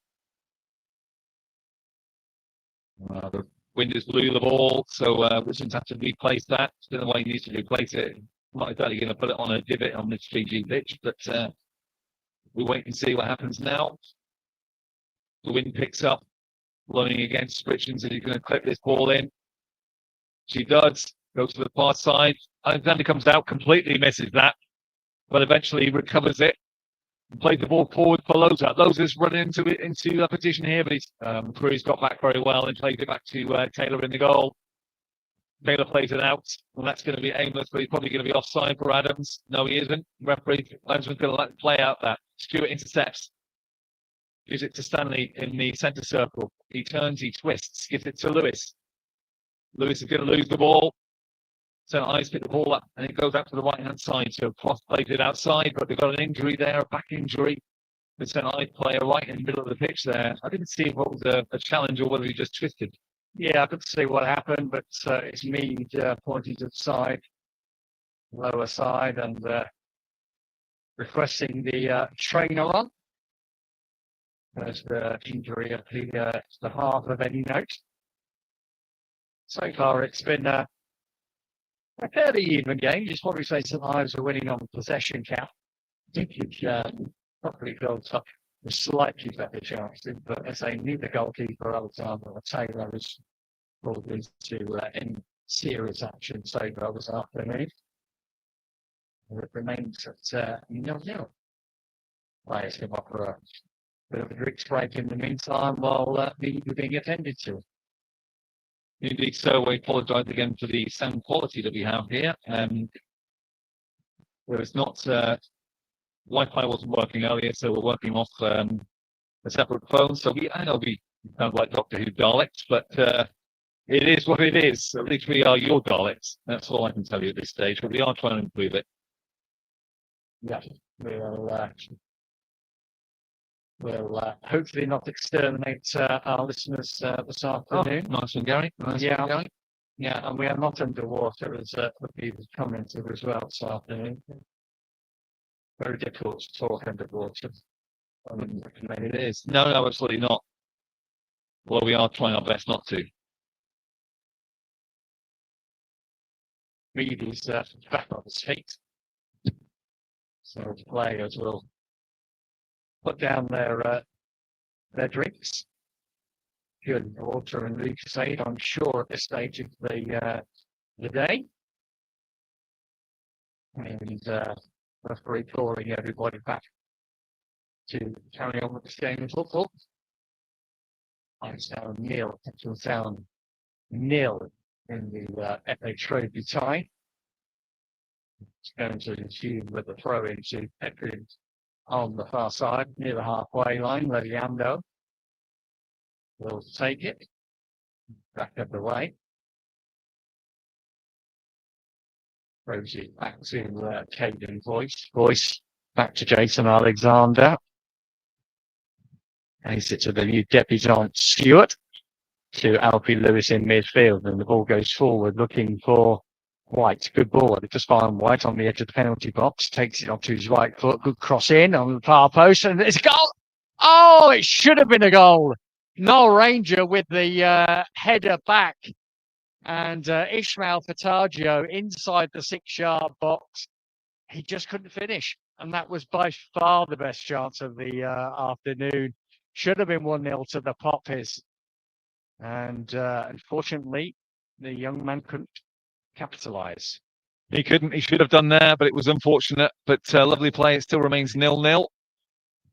The wind has blew the ball, so Richards has to replace that. Don't know why he needs to replace it. Not exactly going to put it on a divot on this 3G pitch, but we wait and see what happens now. The wind picks up, blowing against Richards, and he's going to clip this ball in. She does, goes to the far side. Alexander comes out, completely misses that, but eventually recovers it. And plays the ball forward for Loza. Loza's running into a position here, but Cruz got back very well and plays it back to Taylor in the goal. Taylor plays it out, and that's going to be aimless, but he's probably going to be offside for Adams. No, he isn't. Referee Adams going to let play out that. Stewart intercepts. Gives it to Stanley in the centre circle. He turns, he twists, gives it to Lewis. Lewis is going to lose the ball. So Ives pick the ball up, and it goes out to the right-hand side. So Cross plays it outside, but they've got an injury there, a back injury. The St. Ives player right in the middle of the pitch there. I didn't see what was a challenge or whether he just twisted. Yeah, I couldn't see what happened, but it's Mead pointing to the side, lower side, and requesting the trainer on. There's the injury of the half of any note. So far, it's been a fairly even game. Just probably say St. Ives are winning on possession count. I think it's probably built up a slightly better chances, but as I need the goalkeeper, Alexander Taylor is probably to end serious action so far this afternoon. It remains at 0-0. Players can offer a bit of a drink break in the meantime while being attended to. Indeed, so we apologise again for the sound quality that we have here. There is not Wi-Fi wasn't working earlier, so we're working off a separate phone. So I know we sound like Doctor Who Daleks, but it is what it is. At least we are your Daleks. That's all I can tell you at this stage. But we are trying to improve it. Yeah, we'll hopefully not exterminate our listeners this afternoon. Oh, nice one, Gary. Nice one, Gary. Yeah, and we are not underwater as Poppies has commented as well this afternoon. Very difficult to talk underwater. It is. No, absolutely not. Well, we are trying our best not to. Ives back on his feet. So the players will put down their drinks. Good water and Lucasade, I'm sure, at this stage of the day. And referee calling everybody back to carry on with this game of football. Ivestown nil, Town nil in the FA Trophy tie. It's going to ensue with the throw into Petrin on the far side, near the halfway line. Leviando will take it back of the way. Throws it back to Caden Voice back to Jason Alexander. Plays it to the new debutant Stewart, to Alfie Lewis in midfield, and the ball goes forward looking for White. Good ball. They just find White on the edge of the penalty box, takes it onto his right foot. Good cross in on the far post, and it's a goal. Oh, it should have been a goal. Noel Ranger with the header back, and Ishmael Fataggio inside the 6-yard box. He just couldn't finish, and that was by far the best chance of the afternoon. Should have been 1-0 to the Poppies. And unfortunately, the young man couldn't capitalise. He couldn't. He should have done there, but it was unfortunate. But lovely play. It still remains 0-0.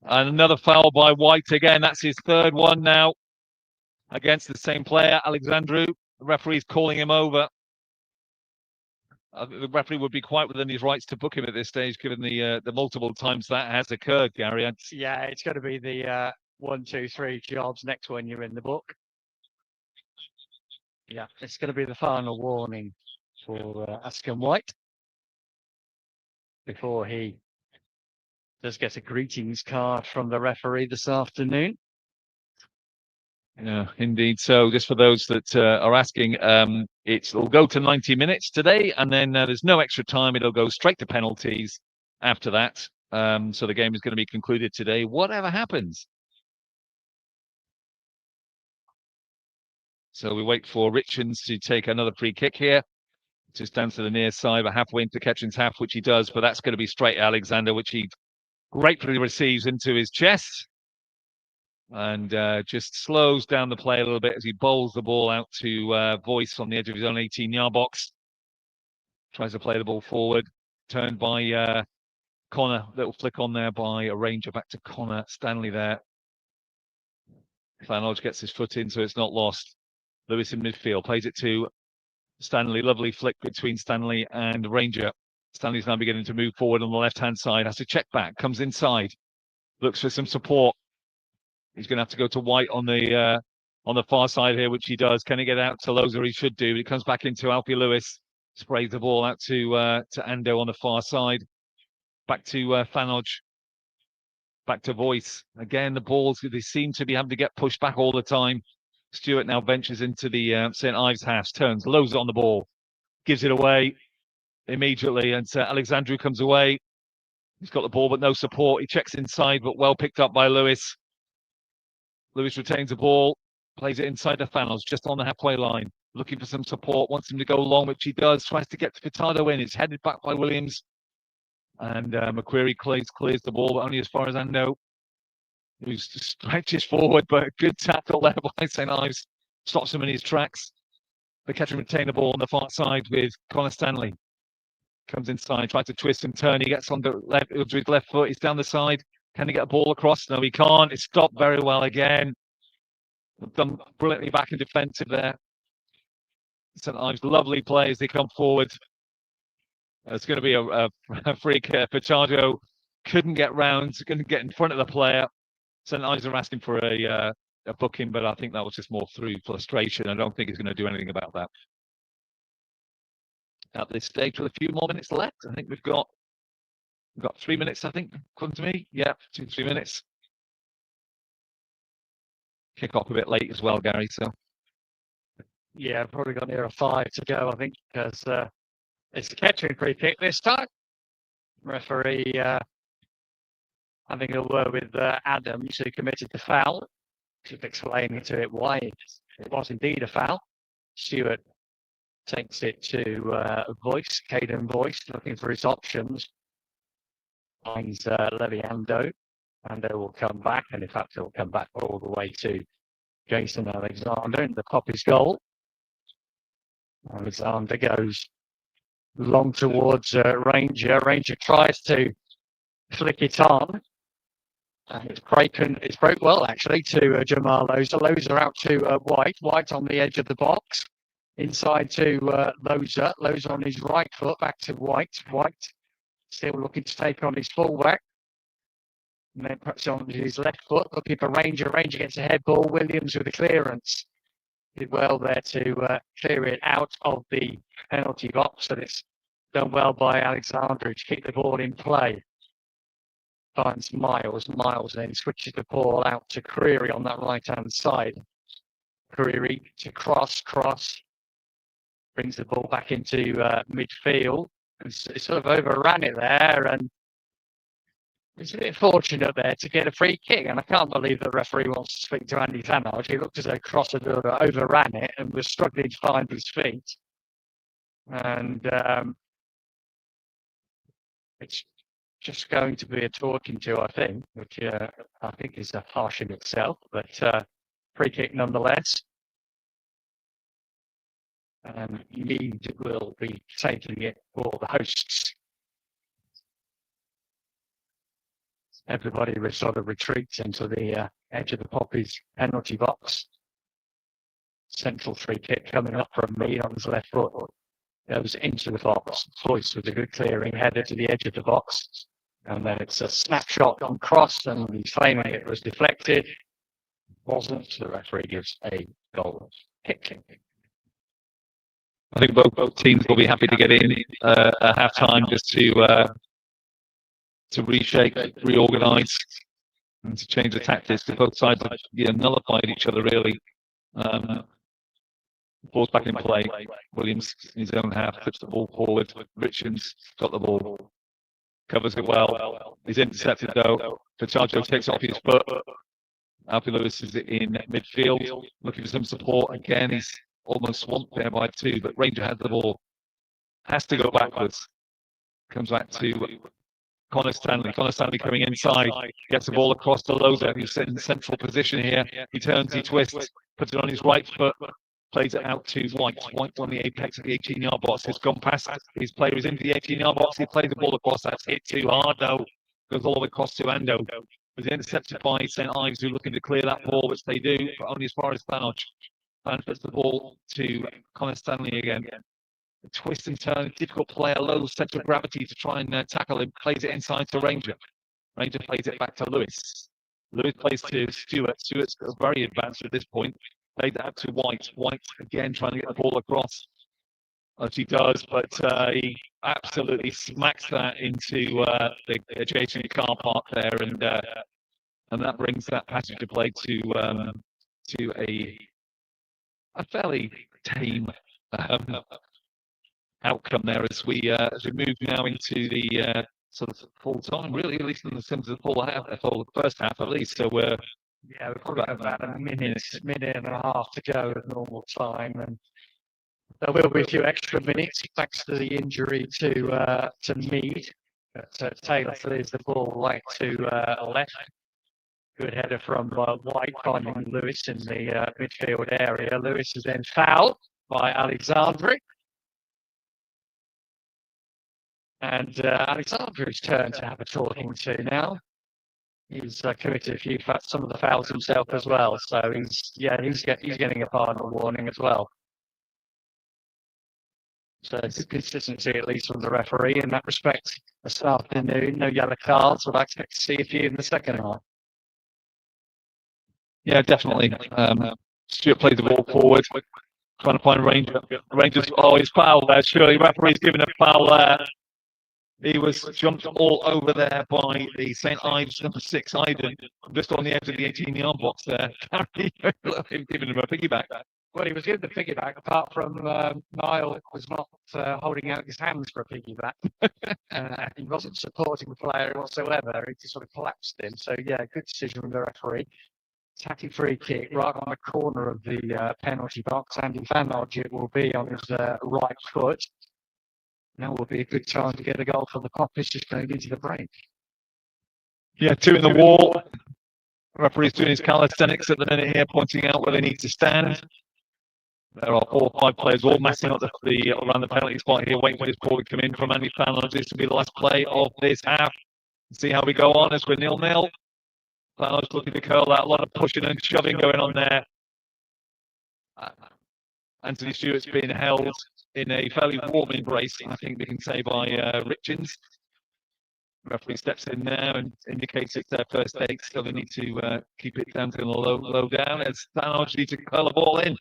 And another foul by White again. That's his third one now against the same player, Alexandru. The referee's calling him over. The referee would be quite within his rights to book him at this stage, given the multiple times that has occurred, Gary. Yeah, it's going to be the 1, 2, 3 jobs next when you're in the book. Yeah, it's going to be the final warning for Askin White before he does get a greetings card from the referee this afternoon. Yeah, indeed. So just for those that are asking, it'll go to 90 minutes today, and then there's no extra time. It'll go straight to penalties after that. So the game is going to be concluded today, whatever happens. So we wait for Richards to take another free kick here. Just down to the near side, but halfway into Ketchin's half, which he does, but that's going to be straight Alexander, which he gratefully receives into his chest. And just slows down the play a little bit as he bowls the ball out to Voice on the edge of his own 18-yard box. Tries to play the ball forward, turned by Connor. Little flick on there by a Ranger back to Connor Stanley there. Fanodge gets his foot in, so it's not lost. Lewis in midfield, plays it to Stanley. Lovely flick between Stanley and Ranger. Stanley's now beginning to move forward on the left-hand side, has to check back, comes inside, looks for some support. He's going to have to go to White on the far side here, which he does. Can he get out to Loza? He should do. But he comes back into Alfie Lewis, sprays the ball out to Ando on the far side. Back to Fanodge. Back to Voice. Again, the balls, they seem to be having to get pushed back all the time. Stewart now ventures into the St. Ives half, turns, Loza on the ball, gives it away immediately, and Alexandru comes away. He's got the ball, but no support. He checks inside, but well picked up by Lewis. Lewis retains the ball, plays it inside the Fanodge, just on the halfway line, looking for some support, wants him to go long, which he does, tries to get to Furtado in. It's headed back by Williams. And McQuarrie clears the ball, but only as far as I know. Who stretches forward, but a good tackle there by St. Ives. Stops him in his tracks. The catcher retain the ball on the far side with Connor Stanley. Comes inside, tries to twist and turn. He gets on the left with his left foot. He's down the side. Can he get a ball across? No, he can't. It's stopped very well again. Done brilliantly back in defensive there. St. Ives, lovely play as they come forward. It's going to be a free kick. Furtado couldn't get round, couldn't get in front of the player. St. Ives are asking for a booking, but I think that was just more through frustration. I don't think he's going to do anything about that. At this stage, with a few more minutes left, I think we've got 3 minutes, I think, according to me. Yeah, 2-3 minutes. Kick off a bit late as well, Gary, so. Yeah, probably got near a 5 to go, I think, because it's a catching free kick this time. Referee having a word with Adams, who committed the foul, just explaining to it why it was indeed a foul. Stewart takes it to Caden Voice, looking for his options. Finds Leviando. Ando will come back, and in fact, he'll come back all the way to Jason Alexander in the Poppies goal. Alexander goes long towards Ranger. Ranger tries to flick it on. And it's broke well, actually, to Jamal Loza. Loza out to White. White on the edge of the box. Inside to Loza. Loza on his right foot, back to White. White still looking to take on his fullback. And then perhaps on his left foot, looking for Ranger. Ranger gets a head ball. Williams with the clearance. Did well there to clear it out of the penalty box. And it's done well by Alexander to keep the ball in play. Finds Miles. Miles then switches the ball out to Creary on that right-hand side. Creary to Cross. Brings the ball back into midfield. And sort of overran it there, and it's a bit fortunate there to get a free kick. And I can't believe the referee wants to speak to Andy Vanage. He looked as though Cross had overran it and was struggling to find his feet. And it's just going to be a talking to, I think, which I think is harsh in itself, but free kick nonetheless. And Mead will be taking it for the hosts. Everybody sort of retreats into the edge of the Poppies penalty box. Central free kick coming up from Mead on his left foot. Goes into the box. Voice with a good clearing header to the edge of the box. And then it's a snapshot on Cross, and he's claiming it was deflected. Wasn't. The referee gives a goal kick. I think both teams will be happy to get in at half time just to reshape, reorganise, and to change the tactics. Because both sides have nullified each other really. Ball's back in play. Williams in his own half puts the ball forward. Richards got the ball, covers it well. He's intercepted though. Fajardo takes it off his foot. Alfie Lewis is in midfield, looking for some support. Again, he's almost swamped there by 2, but Ranger has the ball. Has to go backwards. Comes back to Connor Stanley. Connor Stanley coming inside. Gets the ball across to Loza, who's in central position here. He turns, he twists, puts it on his right foot. Plays it out to White. White on the apex of the 18-yard box. Has gone past his player. Is into the 18-yard box. He plays the ball across. That's hit too hard though. Goes all the way across to Ando. Was intercepted by St. Ives, who are looking to clear that ball, which they do, but only as far as Vanage. Vanage puts the ball to Connor Stanley again. A twist and turn, difficult play, a low centre of gravity to try and tackle him. Plays it inside to Ranger. Ranger plays it back to Lewis. Lewis plays to Stewart. Stewart's very advanced at this point. Plays it out to White. White again trying to get the ball across. As he does, but he absolutely smacks that into the adjacent car park there, and that brings that passage of play to a fairly tame outcome there as we move now into the sort of full time, really, at least in the sense of the full first half at least. So we're probably about a minute and a half to go at normal time, and there will be a few extra minutes thanks to the injury to Mead. But Taylor clears the ball right to left. Good header from White, finding Lewis in the midfield area. Lewis is then fouled by Alexandri. And Alexandri's turn to have a talking to now. He's committed some of the fouls himself as well. So he's getting a final warning as well. So it's consistency, at least from the referee in that respect. This afternoon, no yellow cards. Would I expect to see a few in the second half? Yeah, definitely. Stuart plays the ball forward, trying to find Ranger. Rangers, oh, he's foul there. Surely referee's given a foul there. He was jumped all over there by the St. Ives number 6, Iden, just on the edge of the 18-yard box there. Giving him a piggyback. Well, he was given the piggyback, apart from Niall was not holding out his hands for a piggyback. He wasn't supporting the player whatsoever. He just sort of collapsed him. So, yeah, good decision from the referee. Tacky free kick right on the corner of the penalty box. Andy Van Odget will be on his right foot. Now will be a good time to get a goal for the Poppies just going into the break. Yeah, 2 in the wall. Referee's doing his calisthenics at the minute here, pointing out where they need to stand. There are 4 or 5 players all messing up around the penalty spot here, waiting for this ball to come in from Andy Fanlon. This will be the last play of this half. See how we go on as we're 0-0. Fanlon's looking to curl that. A lot of pushing and shoving going on there. Anthony Stewart's being held in a fairly warm embrace, I think we can say, by Richards. Referee steps in there and indicates it's their first take, so they need to keep it down to the low down as Thanos needs to curl the ball in.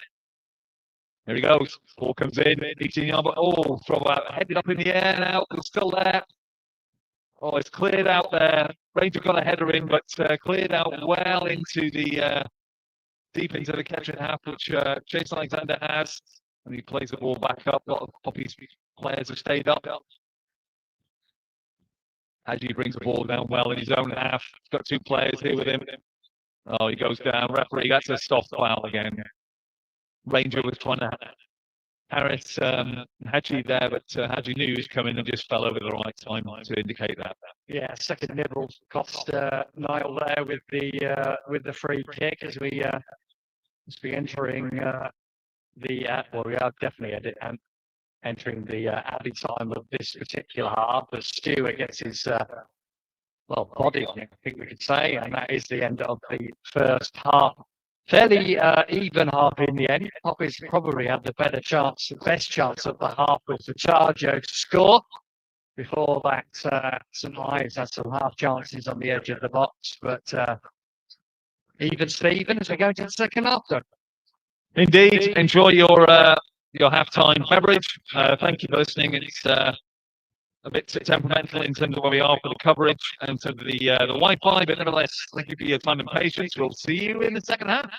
There he goes. Ball comes in, 18-yard, but throw out, headed up in the air now. It's still there. Oh, it's cleared out there. Ranger got a header in, but cleared out well into the deep into the catching half, which Chase Alexander has. And he plays the ball back up. A lot of Poppies players have stayed up. Hadji brings the ball down well in his own half. He's got 2 players here with him. Oh, he goes down. Referee, that's a soft foul again. Ranger was trying to harass Hadji there, but Hadji knew he was coming and just fell over the right time to indicate that. Yeah, second nibble cost Niall there with the free kick as we entering we are definitely entering the added time of this particular half. As Stewart gets his body on it, I think we could say, and that is the end of the first half. Fairly even half in the end. Poppies probably had the best chance of the half with the Chargio to score. Before that, St. Ives had some half chances on the edge of the box, but even Stephen as we go into the second half. Indeed, enjoy your halftime beverage. Thank you for listening. It's a bit temperamental in terms of where we are for the coverage and in terms of the Wi-Fi, but nevertheless, thank you for your time and patience. We'll see you in the second half.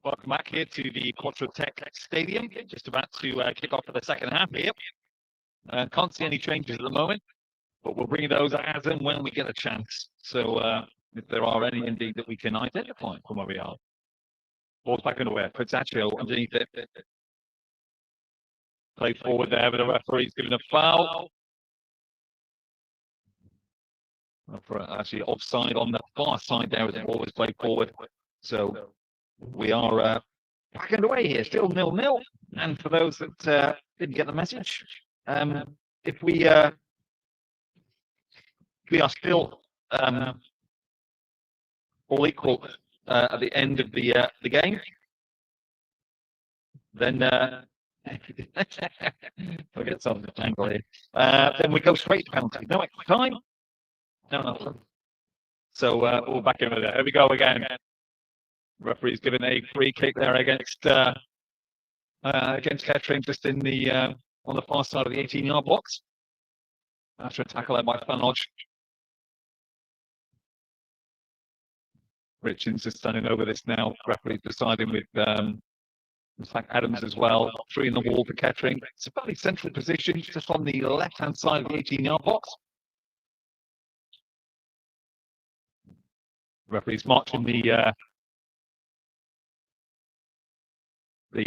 Welcome back here to the Quattro-Tech Stadium. Just about to kick off for the second half here. Can't see any changes at the moment, but we'll bring those as and when we get a chance. So if there are any indeed that we can identify from where we are. Ball's back underway. Potaccio underneath it. Play forward there, but the referee's giving a foul. Actually offside on the far side there as the ball was played forward. So we are back underway here, still 0-0. And for those that didn't get the message, if we are still all equal at the end of the game, then we'll get something to tangle here. Then we go straight to penalty. No extra time. No. So we're back in with it. Here we go again. Referee's given a free kick there against Kettering, just in the on the far side of the 18-yard box. After a tackle there by Fanodge. Richards is standing over this now. Referee's deciding with in fact Adams as well. 3 in the wall for Kettering. It's a fairly central position, just on the left-hand side of the 18-yard box. Referee's marching the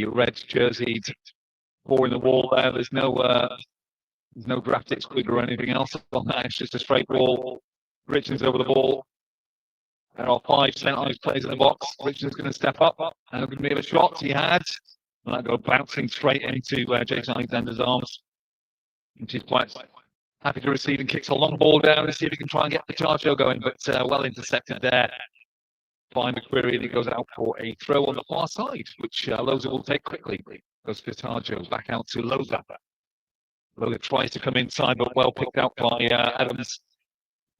red jerseyed 4 in the wall there. There's no draft excluder or anything else on that. It's just a straight ball. Richards over the ball. There are 5 centre-eyes players in the box. Richards going to step up and going to be a shot. He had. And that go bouncing straight into Jason Alexander's arms. And she's quite happy to receive and kicks a long ball down and see if he can try and get Potaccio going, but well intercepted there by McQuarrie. He goes out for a throw on the far side, which Loza will take quickly. Goes Potaccio back out to Loza. Loza tries to come inside, but well picked out by Adams.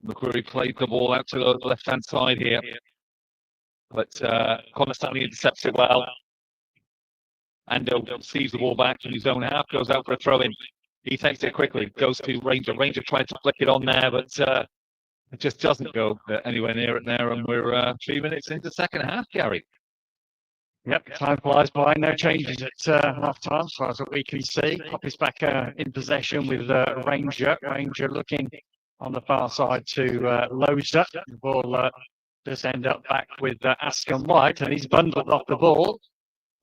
McQuarrie played the ball out to the left-hand side here, but Connor Stanley intercepts it well. Ando sees the ball back in his own half, goes out for a throw-in. He takes it quickly, goes to Ranger. Ranger tried to flick it on there, but it just doesn't go anywhere near it there. And we're 3 minutes into the second half, Gary. Yep, time flies by. No changes at half time, as far as what we can see. Poppies back in possession with Ranger. Ranger looking on the far side to Loza. The ball does end up back with Askin White, and he's bundled off the ball.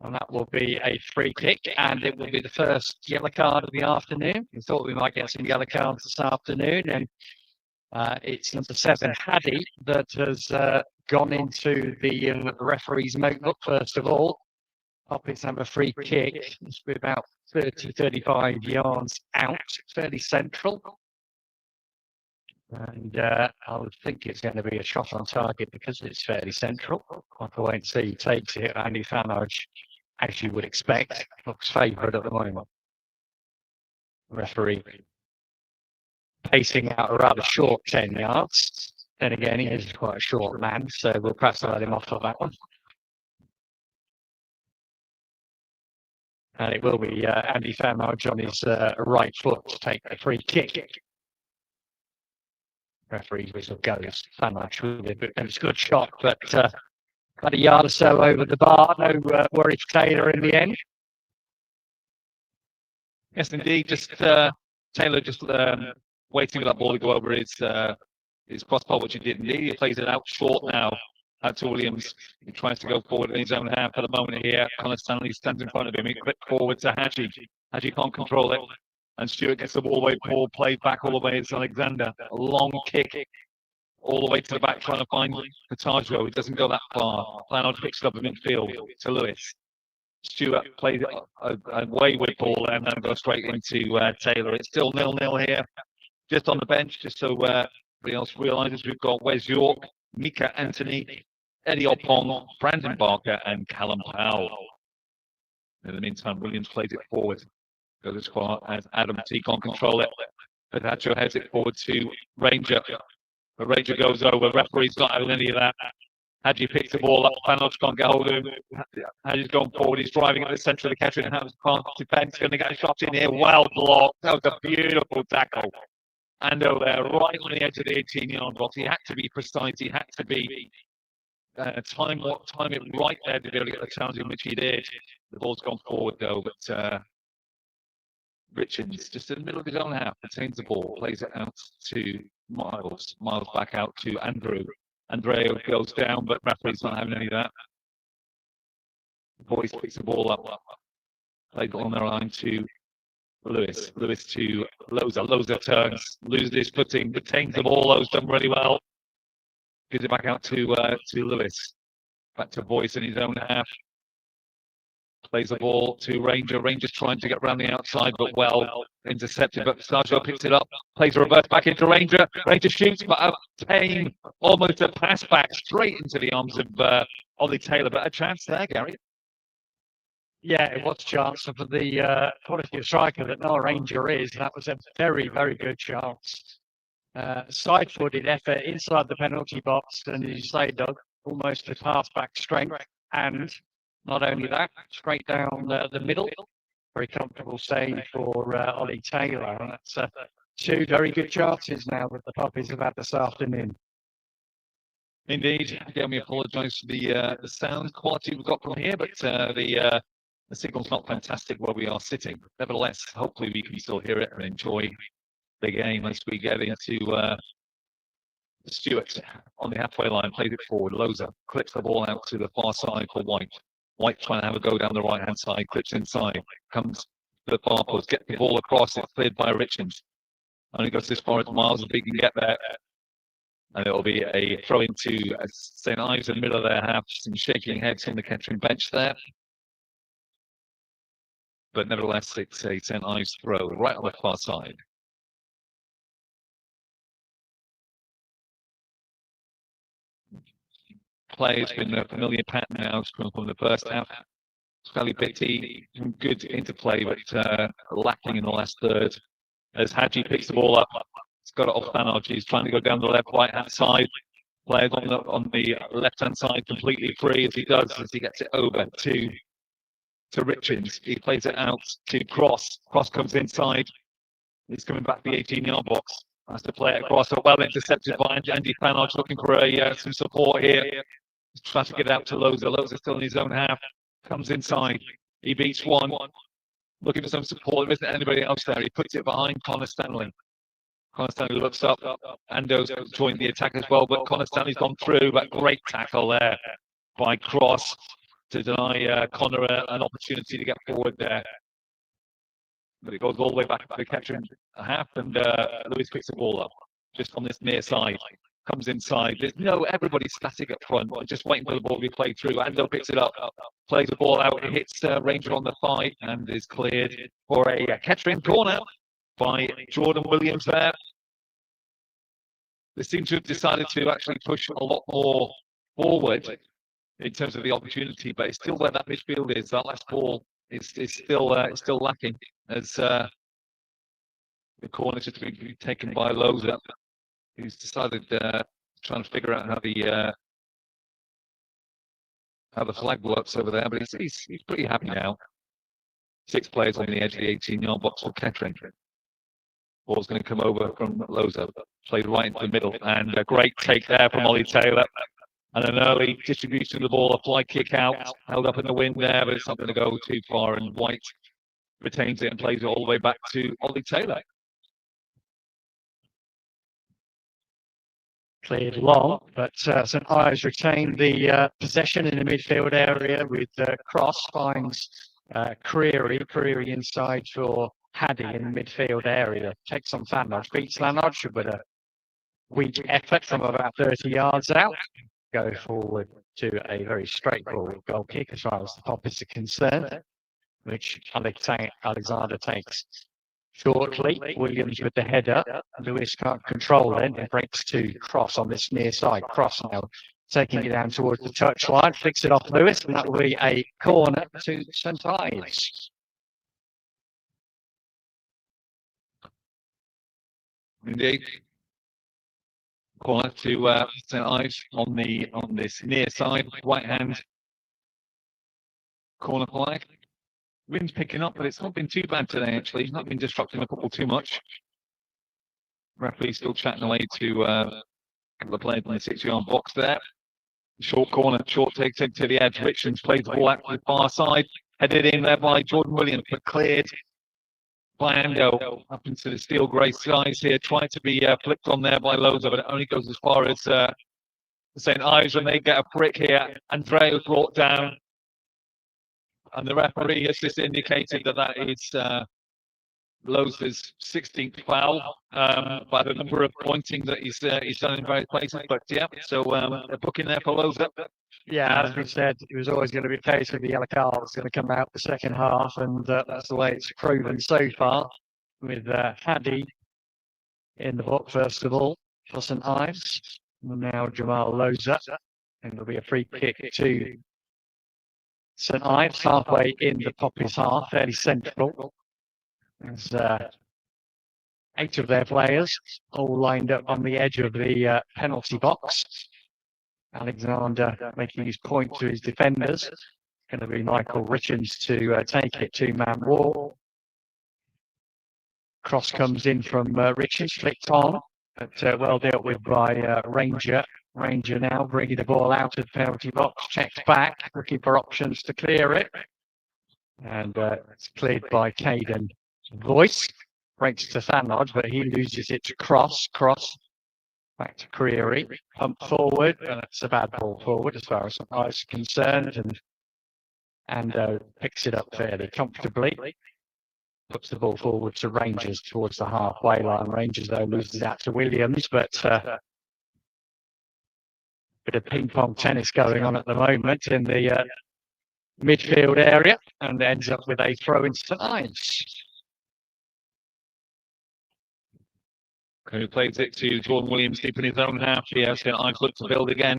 And that will be a free kick, and it will be the first yellow card of the afternoon. We thought we might get some yellow cards this afternoon, and it's number 7, Haddy, that has gone into the referee's notebook first of all. Poppies have a free kick. It's about 30-35 yards out, fairly central. And I would think it's going to be a shot on target because it's fairly central. I'll have to wait and see who takes it. Andy Fanodge, as you would expect, looks favoured at the moment. Referee pacing out a rather short 10 yards. Then again, he is quite a short man, so we'll perhaps let him off of that one. And it will be Andy Fanodge on his right foot to take the free kick. Referee's whistle goes. Fanodge with it, but it's a good shot, but about a yard or so over the bar. No worry for Taylor in the end. Yes, indeed. Just Taylor just waiting for that ball to go over his crossbar, which he did indeed. He plays it out short now. Out to Williams. He tries to go forward in his own half for the moment here. Connor Stanley stands in front of him. He clips forward to Hadji. Hadji can't control it. And Stewart gets the ball played back all the way. It's Alexander. A long kick all the way to the back, trying to find Potaccio. It doesn't go that far. Planod picks it up in midfield to Lewis. Stewart plays a wayward ball and then goes straight into Taylor. It's still 0-0 here. Just on the bench, just so everybody else realises, we've got Wes York, Mika Anthony, Eddie Opong, Brandon Barker, and Callum Powell. In the meantime, Williams plays it forward. Goes as far as Adam. He can't control it. Potaccio heads it forward to Ranger. The Ranger goes over. Referee's not having any of that. Hadji picks the ball up. Fanodge can't get hold of him. Hadji's going forward. He's driving at the centre of the catch. And can't defend. Going to get a shot in here. Well blocked. That was a beautiful tackle. And over there, right on the edge of the 18-yard box. He had to be precise. He had to be time it right there to be able to get the challenge in which he did. The ball's gone forward though, but Richards just in the middle of his own half retains the ball, plays it out to Miles. Miles back out to Andrew. Andreu goes down, but referee's not having any of that. Boyce picks the ball up, played it on their line to Lewis. Lewis to Loza. Loza turns, loses his footing, retains the ball. Lowe's done really well. Gives it back out to Lewis. Back to Boyce in his own half. Plays the ball to Ranger. Ranger's trying to get around the outside, but well intercepted. But Sergio picks it up, plays a reverse back into Ranger. Ranger shoots, but a tame, almost a pass back straight into the arms of Ollie Taylor. But a chance there, Gary. Yeah, it was a chance for the quality of striker that Noah Ranger is. That was a very, very good chance. Side-footed effort inside the penalty box, and as you say, Doug, almost a half-back strength, and not only that, straight down the middle. Very comfortable save for Ollie Taylor. And that's two very good chances now that the Poppies have had this afternoon. Indeed. Again, we apologise for the sound quality we've got from here, but the signal's not fantastic where we are sitting. Nevertheless, hopefully we can still hear it and enjoy the game as we get into Stewart on the halfway line, plays it forward. Loza clips the ball out to the far side for White. White trying to have a go down the right-hand side, clips inside, comes to the far post, gets the ball across, it's cleared by Richards. Only goes as far as Miles if he can get there. And it'll be a throw into St. Ives in the middle of their half, some shaking heads on the Kettering bench there. But nevertheless, it's a St. Ives throw right on the far side. Play has been a familiar pattern now from the first half. It's fairly bitty, good interplay, but lacking in the last third. As Hadji picks the ball up, he's got it off Banerjee. He's trying to go down the left, right-hand side. Players on the left-hand side completely free as he does, as he gets it over to Richards. He plays it out to Cross. Cross comes inside. He's coming back to the 18-yard box. Has to play it across, but well intercepted by Andy Banerjee, looking for some support here. He's trying to get out to Loza. Loza's still in his own half. Comes inside. He beats one. Looking for some support. There isn't anybody else there. He puts it behind Connor Stanley. Connor Stanley looks up. Ando's joined the attack as well, but Connor Stanley's gone through. But great tackle there by Cross to deny Connor an opportunity to get forward there. But it goes all the way back to the Kettering half, and Lewis picks the ball up just on this near side. Comes inside. Everybody's static up front, just waiting for the ball to be played through. Ando picks it up, plays the ball out. It hits Ranger on the thigh and is cleared for a Kettering corner by Jordan Williams there. They seem to have decided to actually push a lot more forward in terms of the opportunity, but it's still where that midfield is. That last ball is still lacking as the corner just been taken by Loza, who's decided trying to figure out how the flag works over there, but he's pretty happy now. 6 players on the edge of the 18-yard box for Kettering. Ball's going to come over from Loza, played right into the middle, and a great take there from Ollie Taylor. And an early distribution of the ball, a fly kick out, held up in the wind there, but it's not going to go too far, and White retains it and plays it all the way back to Ollie Taylor. Cleared long, but St. Ives retained the possession in the midfield area with Cross finds Creary inside for Haddy in the midfield area. Takes on Banerjee, beats Banerjee with a weak effort from about 30 yards out. Go forward to a very straightforward goal kick as far as the Poppies are concerned, which Alexander takes shortly. Williams with the header. Lewis can't control it. It breaks to Cross on this near side. Cross now taking it down towards the touchline, flicks it off Lewis, and that will be a corner to St. Ives. Indeed. Corner to St. Ives on this near side, right hand corner flag. Wind's picking up, but it's not been too bad today, actually. It's not been disrupting the football too much. Referee still chatting away to a couple of players in the 6-yard box there. Short corner, short take to the edge. Richards plays the ball out to the far side, headed in there by Jordan Williams, but cleared by Ando up into the steel grey skies here. Tried to be flicked on there by Loza, but it only goes as far as St. Ives, and they get a prick here. Andrea brought down, and the referee has just indicated that is Loza's 16th foul by the number of pointing that he's done in various places. But yeah, so they're booking there for Loza. Yeah, as we said, it was always going to be a case of the yellow card was going to come out the second half, and that's the way it's proven so far, with Haddy in the book first of all for St. Ives, and now Jamal Loza, and there'll be a free kick to St. Ives halfway in the Poppies half, fairly central. There's 8 of their players all lined up on the edge of the penalty box. Alexander making his point to his defenders. Going to be Michael Richards to take it, 2-man wall. Cross comes in from Richards, flicked on, but well dealt with by Ranger. Ranger now bringing the ball out of the penalty box, checks back, looking for options to clear it. And it's cleared by Caden Voice. Breaks to Thanod, but he loses it to Cross. Back to Creary, pump forward, and it's a bad ball forward as far as I was concerned, and picks it up fairly comfortably. Puts the ball forward to Rangers towards the halfway line. Rangers though loses out to Williams, but bit of ping pong tennis going on at the moment in the midfield area, and ends up with a throw in St. Ives. Who plays it to Jordan Williams deep in his own half here. St. Ives look to build again.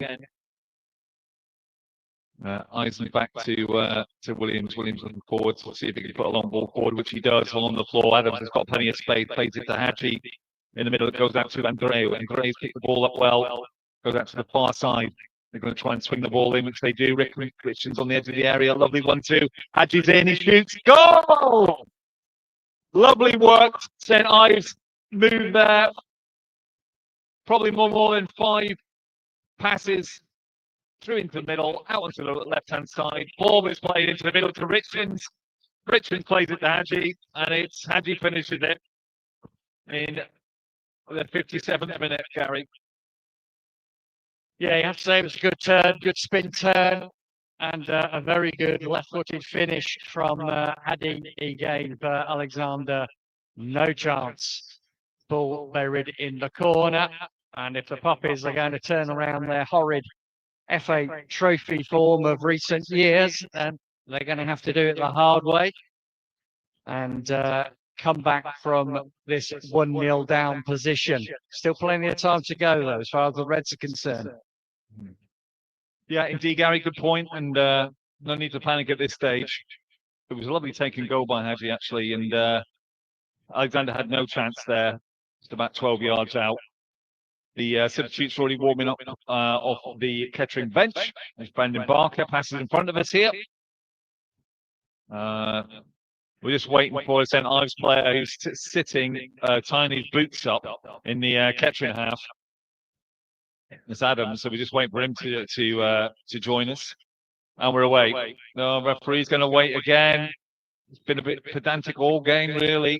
Eisen back to Williams. Williams looking forward to see if he can put a long ball forward, which he does along the floor. Adams has got plenty of space, plays it to Hadji. In the middle, it goes out to Andreu. Andreu's picked the ball up well, goes out to the far side. They're going to try and swing the ball in, which they do. Rick Richards on the edge of the area. Lovely 1-2. Hadji's in, he shoots. Goal! Lovely work. St. Ives move there. Probably more than 5 passes through into the middle, out onto the left-hand side. Ball is played into the middle to Richards. Richards plays it to Hadji, and it's Hadji finishes it in the 57th minute, Gary. Yeah, you have to say it was a good turn, good spin turn, and a very good left-footed finish from Hadji. He gave Alexander no chance. Ball buried in the corner, and if the Poppies are going to turn around their horrid FA Trophy form of recent years, then they're going to have to do it the hard way and come back from this 1-0 down position. Still plenty of time to go, though, as far as the Reds are concerned. Yeah, indeed, Gary, good point, and no need to panic at this stage. It was a lovely taking goal by Hadji, actually, and Alexander had no chance there, just about 12 yards out. The substitutes already warming up off the Kettering bench. There's Brendan Barker, passes in front of us here. We're just waiting for a St. Ives player who's sitting, tying his boots up in the Kettering half. It's Adams, so we're just waiting for him to join us. And we're away. No, referee's going to wait again. It's been a bit pedantic all game, really.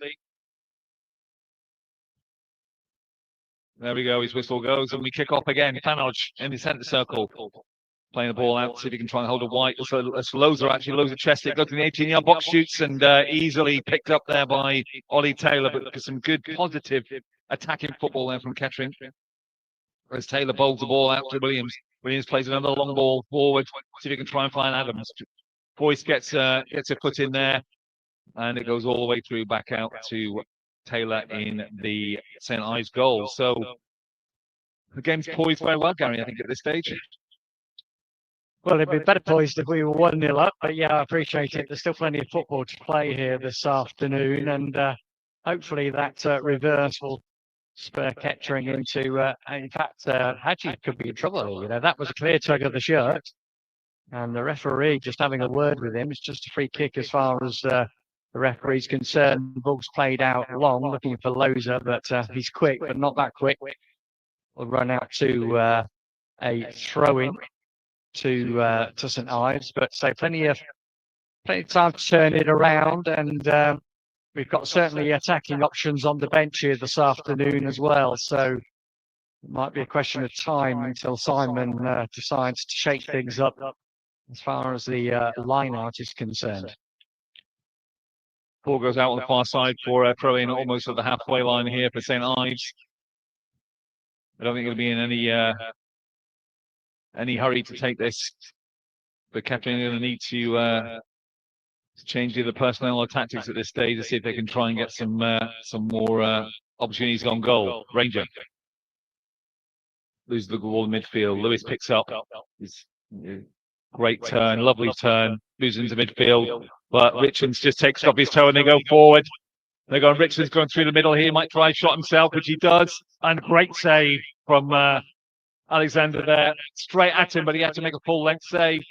There we go, his whistle goes, and we kick off again. Thanod in the centre circle, playing the ball out, see if he can try and hold a white. So Loza actually, Loza chest it, goes to the 18-yard box, shoots, and easily picked up there by Ollie Taylor, but some good positive attacking football there from Kettering. As Taylor bowls the ball out to Williams. Williams plays another long ball forward, see if he can try and find Adams. Boyce gets a foot in there, and it goes all the way through back out to Taylor in the St. Ives goal. So the game's poised very well, Gary, I think, at this stage. Well, it'd be better poised if we were 1-0 up, but yeah, I appreciate it. There's still plenty of football to play here this afternoon, and hopefully that reverse will spur Kettering into, in fact, Hadji could be in trouble. You know, that was a clear tug of the shirt, and the referee just having a word with him. It's just a free kick as far as the referee's concerned. The ball's played out long, looking for Loza, but he's quick, but not that quick. We'll run out to a throw-in to St Ives, but so plenty of time to turn it around, and we've got certainly attacking options on the bench here this afternoon as well. So it might be a question of time until Simon decides to shake things up as far as the line out is concerned. Ball goes out on the far side for throw-in almost at the halfway line here for St Ives. I don't think it'll be in any hurry to take this, but Captain are going to need to change either personnel or tactics at this stage to see if they can try and get some more opportunities on goal. Ranger loses the ball in midfield. Lewis picks up. Great turn, lovely turn, moves into midfield, but Richards just takes off his toe and they go forward. They're going, Richards going through the middle here, might try a shot himself, which he does, and great save from Alexander there, straight at him, but he had to make a full length save.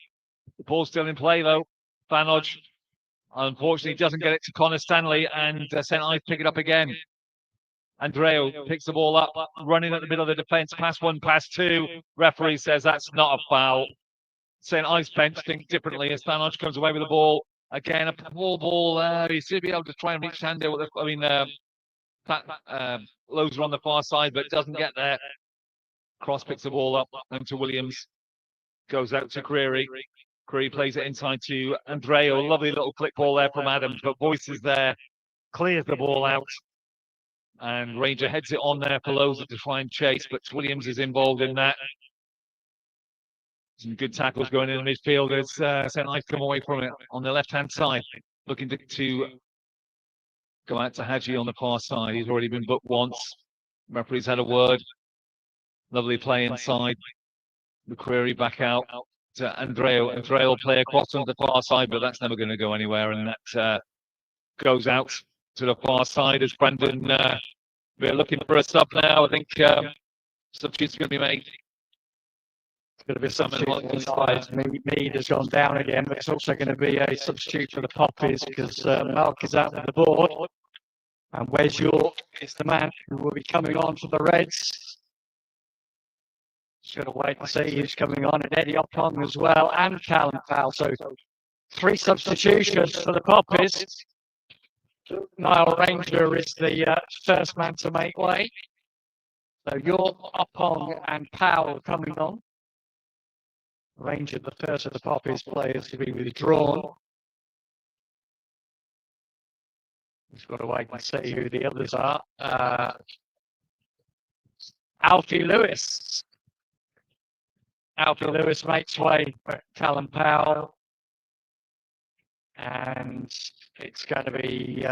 The ball's still in play though. Vanodge unfortunately doesn't get it to Connor Stanley, and St Ives pick it up again. Andreu picks the ball up, running at the middle of the defence, pass one, pass two. Referee says that's not a foul. St Ives bench think differently as Vanodge comes away with the ball. Again, a ball there. He should be able to try and reach Hando. Lowe's on the far side, but doesn't get there. Cross picks the ball up into Williams. Goes out to Creary. Creary plays it inside to Andreu. Lovely little click ball there from Adams, but Boyce is there. Clears the ball out. And Ranger heads it on there for Lowe's to try and chase, but Williams is involved in that. Some good tackles going in the midfield as St Ives come away from it on the left-hand side. Looking to go out to Hadji on the far side. He's already been booked once. Referee's had a word. Lovely play inside. The query back out to Andreu. Andreu will play across on the far side, but that's never going to go anywhere. And that goes out to the far side as Brandon. We're looking for a sub now. I think substitute's going to be made. It's going to be a substitute. Mead has gone down again, but it's also going to be a substitute for the Poppies because Mark is out with the board. And Wes York is the man who will be coming on for the Reds. Just got to wait and see who's coming on, and Eddie Oppong as well, and Callum Powell. So 3 substitutions for the Poppies. Niall Ranger is the first man to make way. So York, Oppong and Powell coming on. Ranger, the first of the Poppies players to be withdrawn. We've got to wait and see who the others are. Alfie Lewis. Alfie Lewis makes way for Callum Powell. And it's going to be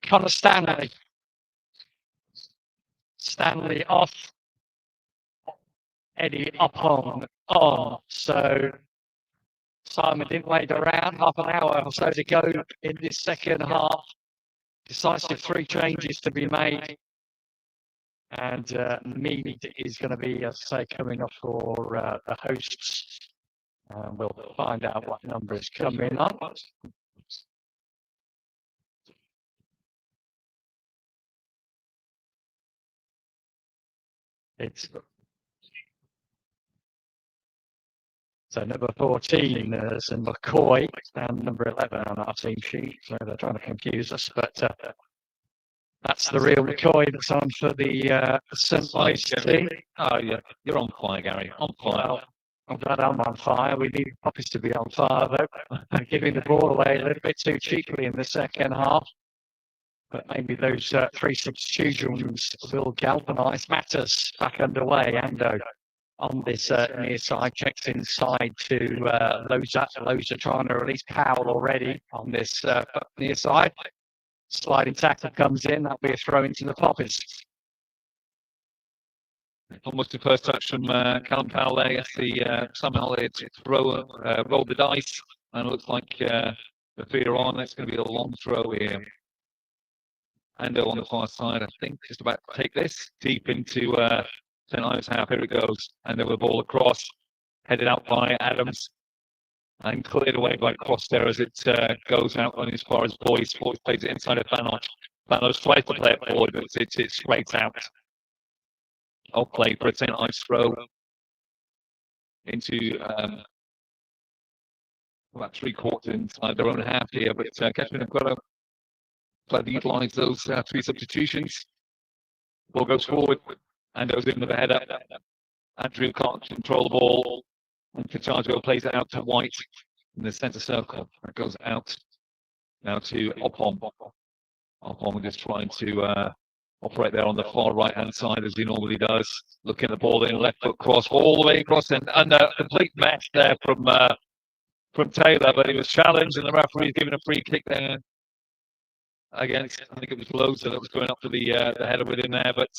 Connor Stanley. Stanley off. Eddie Oppong on. So Simon didn't wait around. Half an hour or so to go in this second half. Decisive 3 changes to be made. And Mead is going to be, as I say, coming off for the hosts. We'll find out what number is coming on. It's so number 14 is McCoy and number 11 on our team sheet. So they're trying to confuse us, but that's the real McCoy that's on for the St Ives team. Oh, yeah, you're on fire, Gary. On fire. Well, I'm glad I'm on fire. We need Poppies to be on fire, though. And giving the ball away a little bit too cheaply in the second half. But maybe those 3 substitutions will galvanise matters back underway. Ando on this near side, checks inside to Loza. Loza trying to release Powell already on this near side. Sliding tackle comes in. That'll be a throw into the Poppies. Almost the first touch from Callum Powell there. Yes, somehow it's rolled the dice, and it looks like the fear on. It's going to be a long throw here. Ando on the far side, I think, just about to take this deep into St Ives half. Here it goes. And then the ball across, headed out by Adams, and cleared away by Cross there as it goes out on as far as Boyce. Boyce plays it inside of Vanodge. Vanodge tries to play it forward, but it's straight out. of play for a St. Ives throw into about 3/4 inside their own half here, but Kettering have got to play utilise those 3 substitutions. Ball goes forward, and goes in with a header. Andrew can't control the ball, and Catargo plays it out to White in the centre circle. It goes out now to Oppom. Oppom just trying to operate there on the far right-hand side as he normally does. Looking at the ball in, left foot cross all the way across, and a complete mess there from Taylor, but he was challenged, and the referee's given a free kick there. Against, I think it was Loza that was going up for the header with him there, but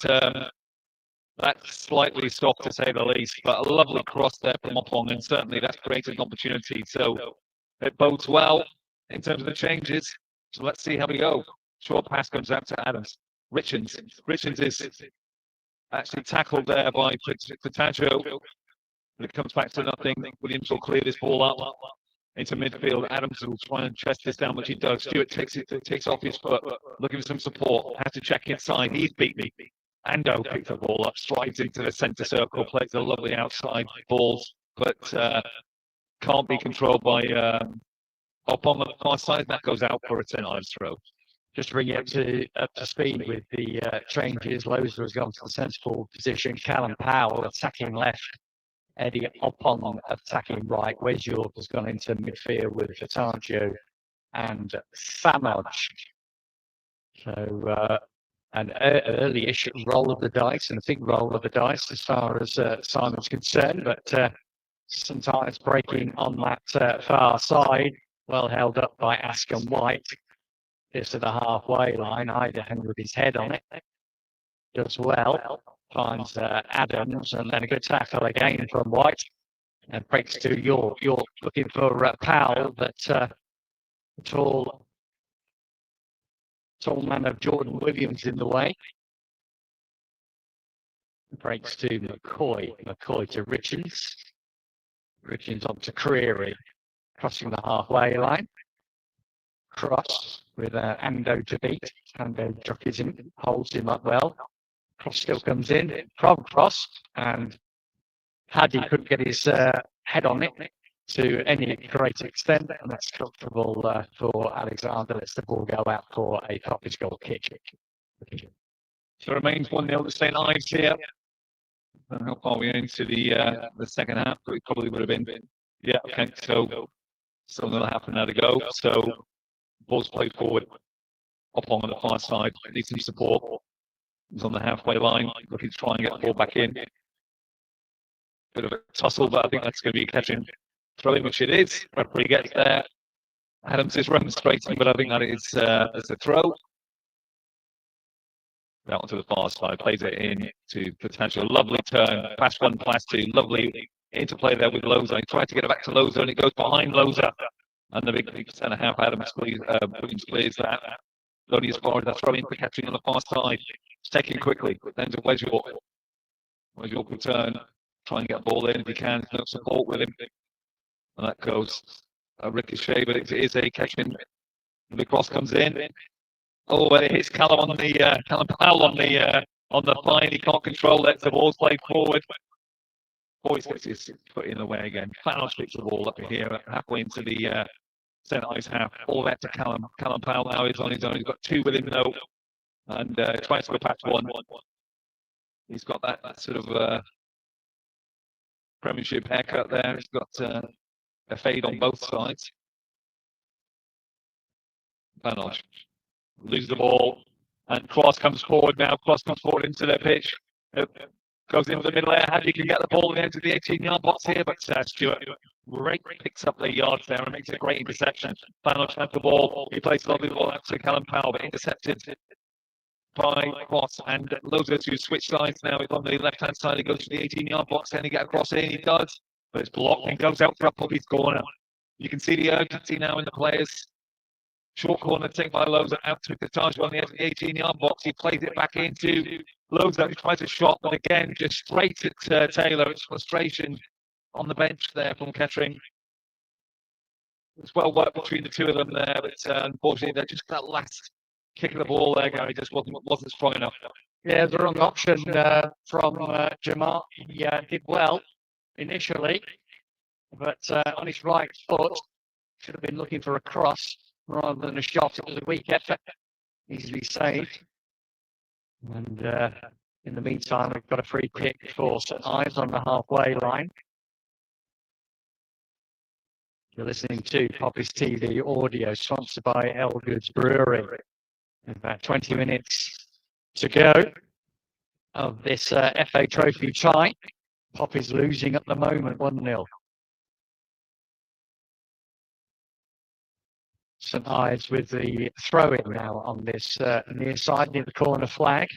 that's slightly soft to say the least. But a lovely cross there from Oppong, and certainly that's created an opportunity. So it bodes well in terms of the changes. So let's see how we go. Short pass comes out to Adams. Richards is actually tackled there by Fataggio, but it comes back to nothing. Williams will clear this ball up into midfield. Adams will try and chest this down, which he does. Stewart takes off his foot, looking for some support. Has to check inside. He's beat me. Ando picks the ball up, strides into the centre circle, plays a lovely outside balls, but can't be controlled by up on the far side. That goes out for a St. Ives throw. Just to bring you up to speed with the changes, Loza has gone to the sensible position. Callum Powell attacking left. Eddie Oppong attacking right. Wes York has gone into midfield with Fataggio and Samoj. So an early-ish roll of the dice, and a big roll of the dice as far as Simon's concerned, but sometimes breaking on that far side, well held up by Askham White. Gets to the halfway line, Idaho with his head on it. Does well. Finds Adams, and then a good tackle again from White, and breaks to York. York looking for Powell, but the tall man of Jordan Williams in the way. Breaks to McCoy. McCoy to Richards. Richards on to Creary, crossing the halfway line. Cross with Ando to beat. Ando jockeys him, holds him up well. Cross still comes in from Cross, and Paddy couldn't get his head on it to any great extent, and that's comfortable for Alexander. Lets the ball go out for a Poppies goal kick. So it remains 1-0 to St. Ives here. I don't know how far we're into the second half, but it probably would have been. Yeah, okay, so still another half an hour to go. So ball's played forward. Oppong on the far side, needs some support. He's on the halfway line, looking to try and get the ball back in. Bit of a tussle, but I think that's going to be a catching throw-in, which it is. Referee gets there. Adams is remonstrating, but I think that is a throw. That one to the far side, plays it in to potential lovely turn. Pass 1, pass 2, lovely interplay there with Loza. He tried to get it back to Loza, and it goes behind Loza. And the big centre-half, Adams Williams clears that. Only as far as that throw-in for catching on the far side. It's taken quickly, but then to Wes York. Wes York will turn, try and get the ball in if he can. No support with him. And that goes a ricochet, but it is a catching. The cross comes in. Oh, and it hits Callum on the Callum Powell on the line. He can't control it. The ball's played forward. Boyce gets his foot in the way again. Fowler picks the ball up here, halfway into the St. Ives half. All that to Callum. Callum Powell now is on his own. He's got 2 with him though, and tries to go back to 1. He's got that sort of Premiership haircut there. He's got a fade on both sides. Vanosh loses the ball, and Cross comes forward now. Cross comes forward into their pitch. Goes into the middle area. How do you can get the ball into the 18-yard box here? But Stewart picks up the yards there and makes a great interception. Vanosh has the ball. He plays a lovely ball out to Callum Powell, but intercepted by Cross, and Loza to switch sides now. He's on the left-hand side. He goes to the 18-yard box. Can he get across in? He does, but it's blocked and goes out for a Poppies corner. You can see the urgency now in the players. Short corner taken by Loza out to Catargo on the 18-yard box. He plays it back into Loza, who tries a shot, but again, just straight at Taylor. It's frustration on the bench there from Kettering. It's well worked between the two of them there, but unfortunately, they're just that last kicking the ball there, Gary, just wasn't strong enough. Yeah, the wrong option from Jamar. He did well initially, but on his right foot, should have been looking for a cross rather than a shot. It was a weak effort, easily saved. And in the meantime, we've got a free kick for St Ives on the halfway line. You're listening to Poppies TV audio, sponsored by Elgood's Brewery. About 20 minutes to go of this FA Trophy tie. Poppies losing at the moment, 1-0. St Ives with the throw-in now on this near side, near the corner flag.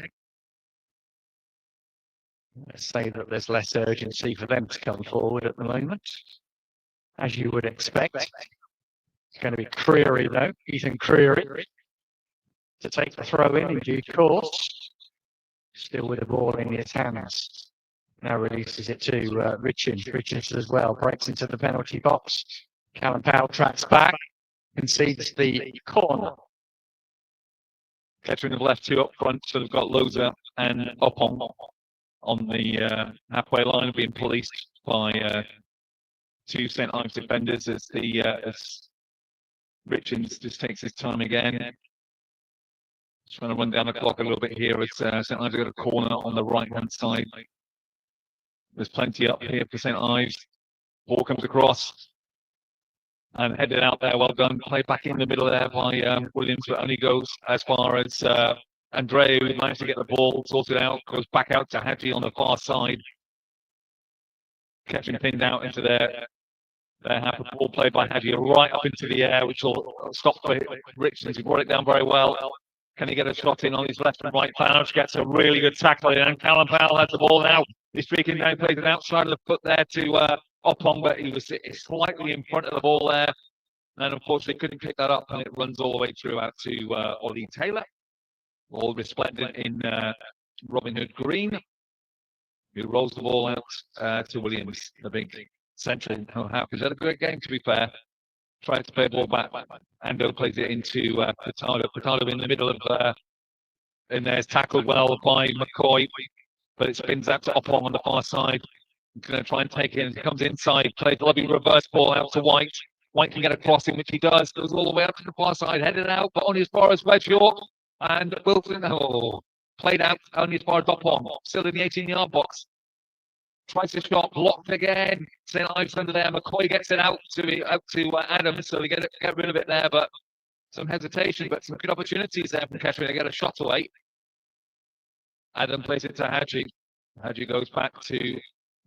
Let's say that there's less urgency for them to come forward at the moment, as you would expect. It's going to be Creary, though, Ethan Creary, to take the throw-in due course. Still with the ball in his hands. Now releases it to Richards. Richards as well breaks into the penalty box. Callum Powell tracks back, concedes the corner. Kettering have left two up front, so they've got Loza and Oppong on the halfway line, being policed by two St Ives defenders as Richards just takes his time again. Trying to run down the clock a little bit here as St Ives have got a corner on the right-hand side. There's plenty up here for St Ives. Ball comes across and headed out there. Well done. Played back in the middle there by Williams, but only goes as far as Andreu, who managed to get the ball sorted out. Goes back out to Hadji on the far side. Catching pinned out into their half. The ball played by Hadji right up into the air, which will stop for Richards. He brought it down very well. Can he get a shot in on his left and right? Powell gets a really good tackle in, and Callum Powell has the ball now. He's streaking down, plays it outside of the foot there to Oppong, but he was slightly in front of the ball there, and unfortunately couldn't pick that up, and it runs all the way through out to Ollie Taylor, all resplendent in Robin Hood green, who rolls the ball out to Williams, the big central half. He's had a great game, to be fair. Tries to play the ball back. Ando plays it into Furtado. Furtado in the middle of in there is tackled well by McCoy, but it spins out to Oppong on the far side. He's going to try and take it in. He comes inside, plays the lovely reverse ball out to White. White can get a crossing, which he does. Goes all the way up to the far side, headed out, but only as far as Wedge York. And Wilson, played out only as far as Oppong. Still in the 18-yard box. Tries to shot, blocked again. St Ives under there. McCoy gets it out to Adams, so they get rid of it there. But some hesitation, but some good opportunities there from Kettering. They get a shot away. Adam plays it to Hadji. Hadji goes back to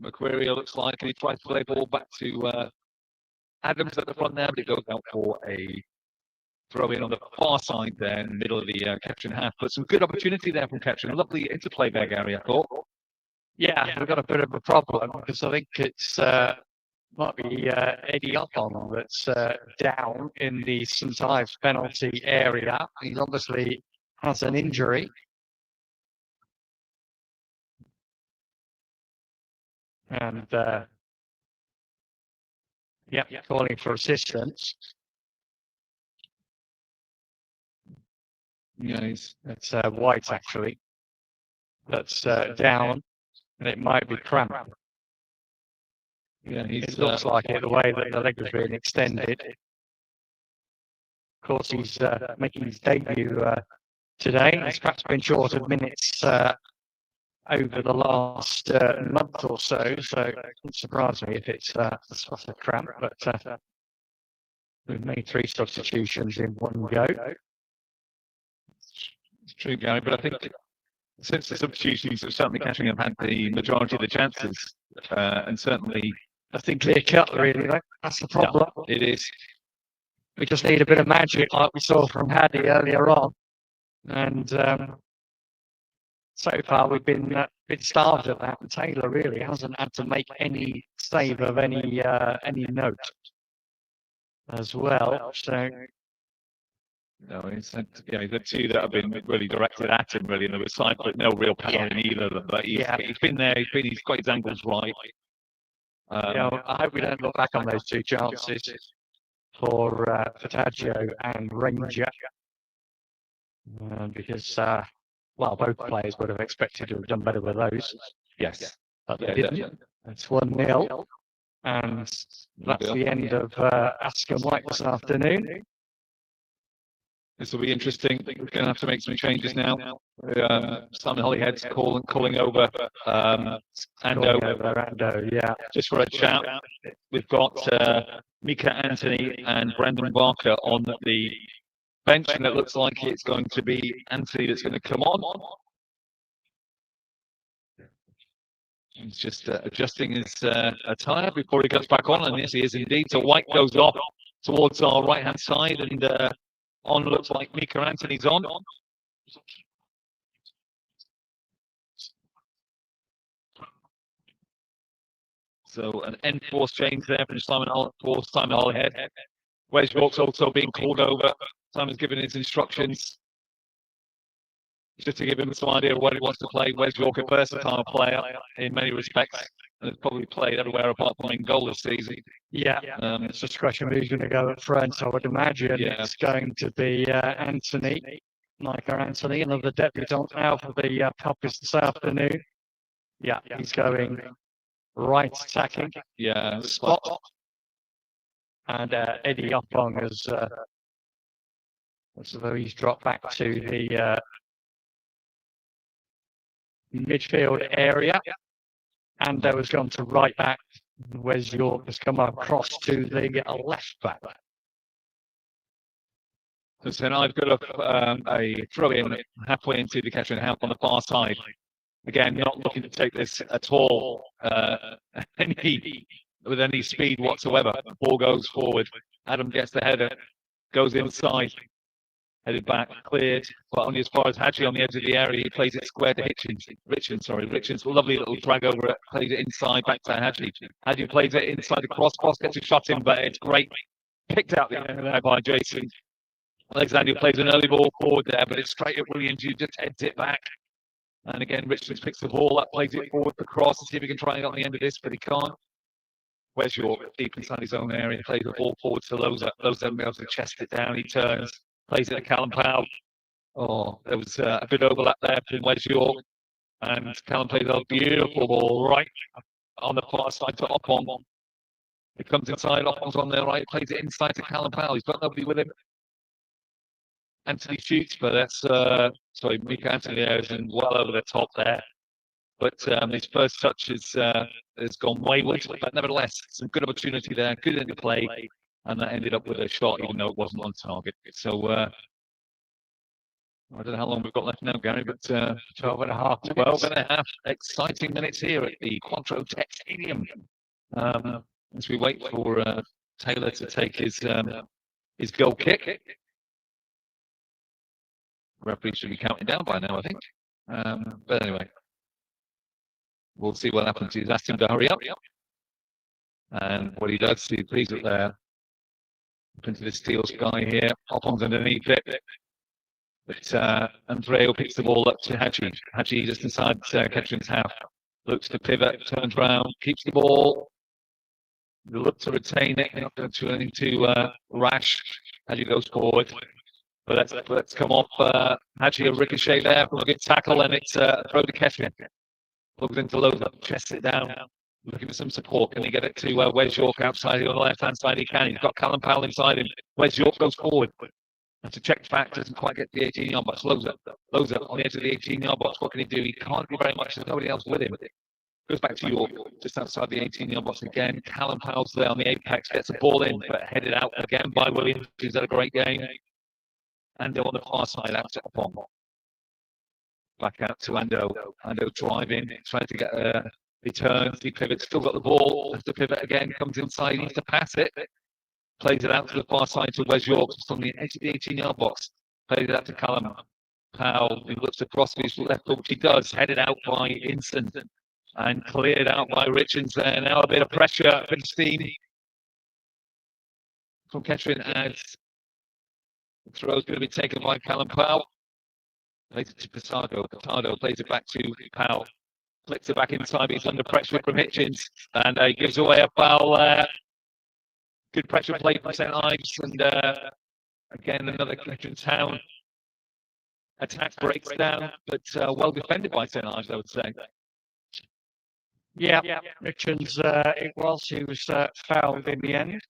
McQuarrie, it looks like, and he tries to play ball back to Adams at the front there, but it goes out for a throw in on the far side there in the middle of the Kettering half. But some good opportunity there from Kettering. A lovely interplay there, Gary, I thought. Yeah, we've got a bit of a problem because I think it's might be Eddie Oppong that's down in the St Ives penalty area. He obviously has an injury. And calling for assistance. Yeah, it's White actually. That's down. And it might be cramp. Yeah, it looks like it, the way that the leg was being extended. Of course, he's making his debut today. He's perhaps been short of minutes over the last month or so, so it wouldn't surprise me if it's a spot of cramp, but we've made 3 substitutions in one go. It's true, Gary, but I think since the substitutions have certainly Kettering have had the majority of the chances, and certainly nothing clear cut really, though. That's the problem. Yeah, it is. We just need a bit of magic like we saw from Haddy earlier on. And so far we've been starved at that. And Taylor really hasn't had to make any save of any note as well. So no, he's had the 2 that have been really directed at him really in the side, but no real power in either of them. But he's been there, he's got his angles right. I hope we don't look back on those 2 chances for Furtado and Ranger. because, well, both players would have expected to have done better with those, Yes. but they Yeah, didn't. definitely. It's 1-0, and that's the end of Askham White this afternoon. This will be interesting. We're going to have to make some changes now. Simon Hollyhead's calling over Ando Ando, yeah. just for a chat. We've got Mika Anthony and Brandon Barker on the bench, and it looks like it's going to be Anthony that's going to come on. He's just adjusting his attire before he goes back on, and yes, he is indeed. So White goes off towards our right-hand side, and on looks like Mika Anthony's on. So an enforced change there for Simon Hollyhead. Wes York's also being called over. Simon's given his instructions just to give him some idea of what he wants to play. Wes York, a versatile player in many respects, and has probably played everywhere apart from in goal this season. Yeah, it's just a question of who's going to go up front. I would imagine it's going to be Anthony, Micah Anthony, another debutant now for the Poppies this afternoon. Yeah, he's going right attacking. Yeah, spot. And Eddie Oppong has, as though he's dropped back to the midfield area. Ando has gone to right back. Wes York has come across to the left back. So then I've got a throw in halfway into the catching half on the far side. Again, not looking to take this at all with any speed whatsoever. The ball goes forward. Adam gets the header, goes inside, headed back, cleared, but only as far as Hadji on the edge of the area. He plays it square to Richards, lovely little drag over it, plays it inside back to Hadji. Hadji plays it inside the cross, gets a shot in, but it's great. Picked out there by Jason. Alexander plays an early ball forward there, but it's straight at Williams, who just heads it back. And again, Richards picks the ball up, plays it forward the cross, and see if he can try and get on the end of this, but he can't. Where's York deep inside his own area, plays the ball forward to Loza. Loza be able to chest it down, he turns, plays it to Callum Powell. Oh, there was a bit of overlap there between Wes York and Callum plays a beautiful ball right on the far side to Oppong. It comes inside, Oppong's on their right, plays it inside to Callum Powell. He's got nobody with him. Anthony shoots, but that's Mika Anthony is well over the top there. But his first touch has gone wayward. But nevertheless, some good opportunity there, good into play, and that ended up with a shot, even though it wasn't on target. So I don't know how long we've got left now, Gary, but 12 and a half exciting minutes here at the Quattro Tech Stadium. As we wait for Taylor to take his goal kick. Referee should be counting down by now, I think. But anyway, we'll see what happens. He's asked him to hurry up. And what he does, he plays it there. Up into the steel sky here. Oppong's underneath it. But Andreo picks the ball up to Hadji. Hadji just inside Ketchum's half. Looks to pivot, turns round, keeps the ball. They look to retain it, not going to turn into rash. Hadji goes forward. But let's come off. Hadji a ricochet there from a good tackle, and it's throw to Ketchum. Plugs into Loza, chests it down, looking for some support. Can he get it to Wes York outside on the left-hand side? He can. He's got Callum Powell inside him. Wes York goes forward. That's a check back, doesn't quite get the 18-yard box. Loza on the edge of the 18-yard box. What can he do? He can't do very much. There's nobody else with him. Goes back to York, just outside the 18-yard box again. Callum Powell's there on the apex, gets the ball in, but headed out again by Williams, who's had a great game. And on the far side, out to Oppong. Back out to Ando. Ando driving, trying to get a return. He pivots, still got the ball. Has to pivot again, comes inside, needs to pass it. Plays it out to the far side to Wes York, just on the edge of the 18-yard box. Plays it out to Callum Powell, who looks across his left foot, which he does. Headed out by Inson and cleared out by Richards there. Now a bit of pressure. Finstein from Kettering as the throw's going to be taken by Callum Powell. Plays it to Pisardo. Pisardo plays it back to Powell. Flicks it back inside. He's under pressure from Hitchens. And he gives away a foul there. Good pressure play from St. Ives. And again, another Kettering town attack breaks down, but well defended by St Ives, I would say. Yeah, Richards, it was. He was fouled in the end,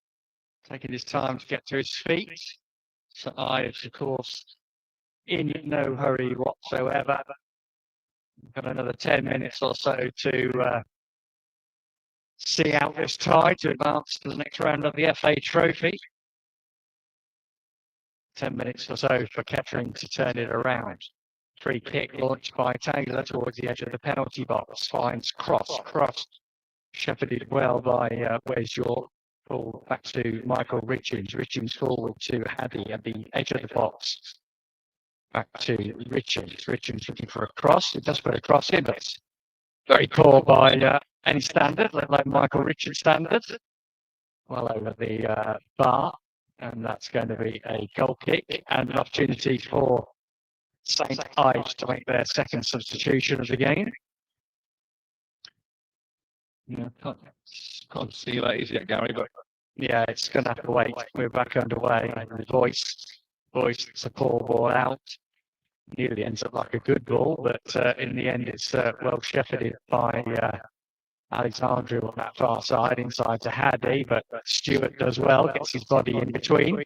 taking his time to get to his feet. St Ives, of course, in no hurry whatsoever. Got another 10 minutes or so to see out this tie to advance to the next round of the FA Trophy. 10 minutes or so for Kettering to turn it around. Free kick launched by Taylor towards the edge of the penalty box. Finds cross, shepherded well by Wes York. Ball back to Michael Richards. Richards forward to Haddy at the edge of the box. Back to Richards. Richards looking for a cross. It does put a cross in, but it's very poor by any standard, let alone Michael Richards standard. Well over the bar, and that's going to be a goal kick and an opportunity for St Ives to make their second substitution of the game. Yeah, can't see that easy yet, Gary, but yeah, it's going to have to wait. We're back underway. The voice, it's a poor ball out. Nearly ends up like a good ball, but in the end, it's well shepherded by Alexandru on that far side, inside to Haddy, but Stewart does well, gets his body in between,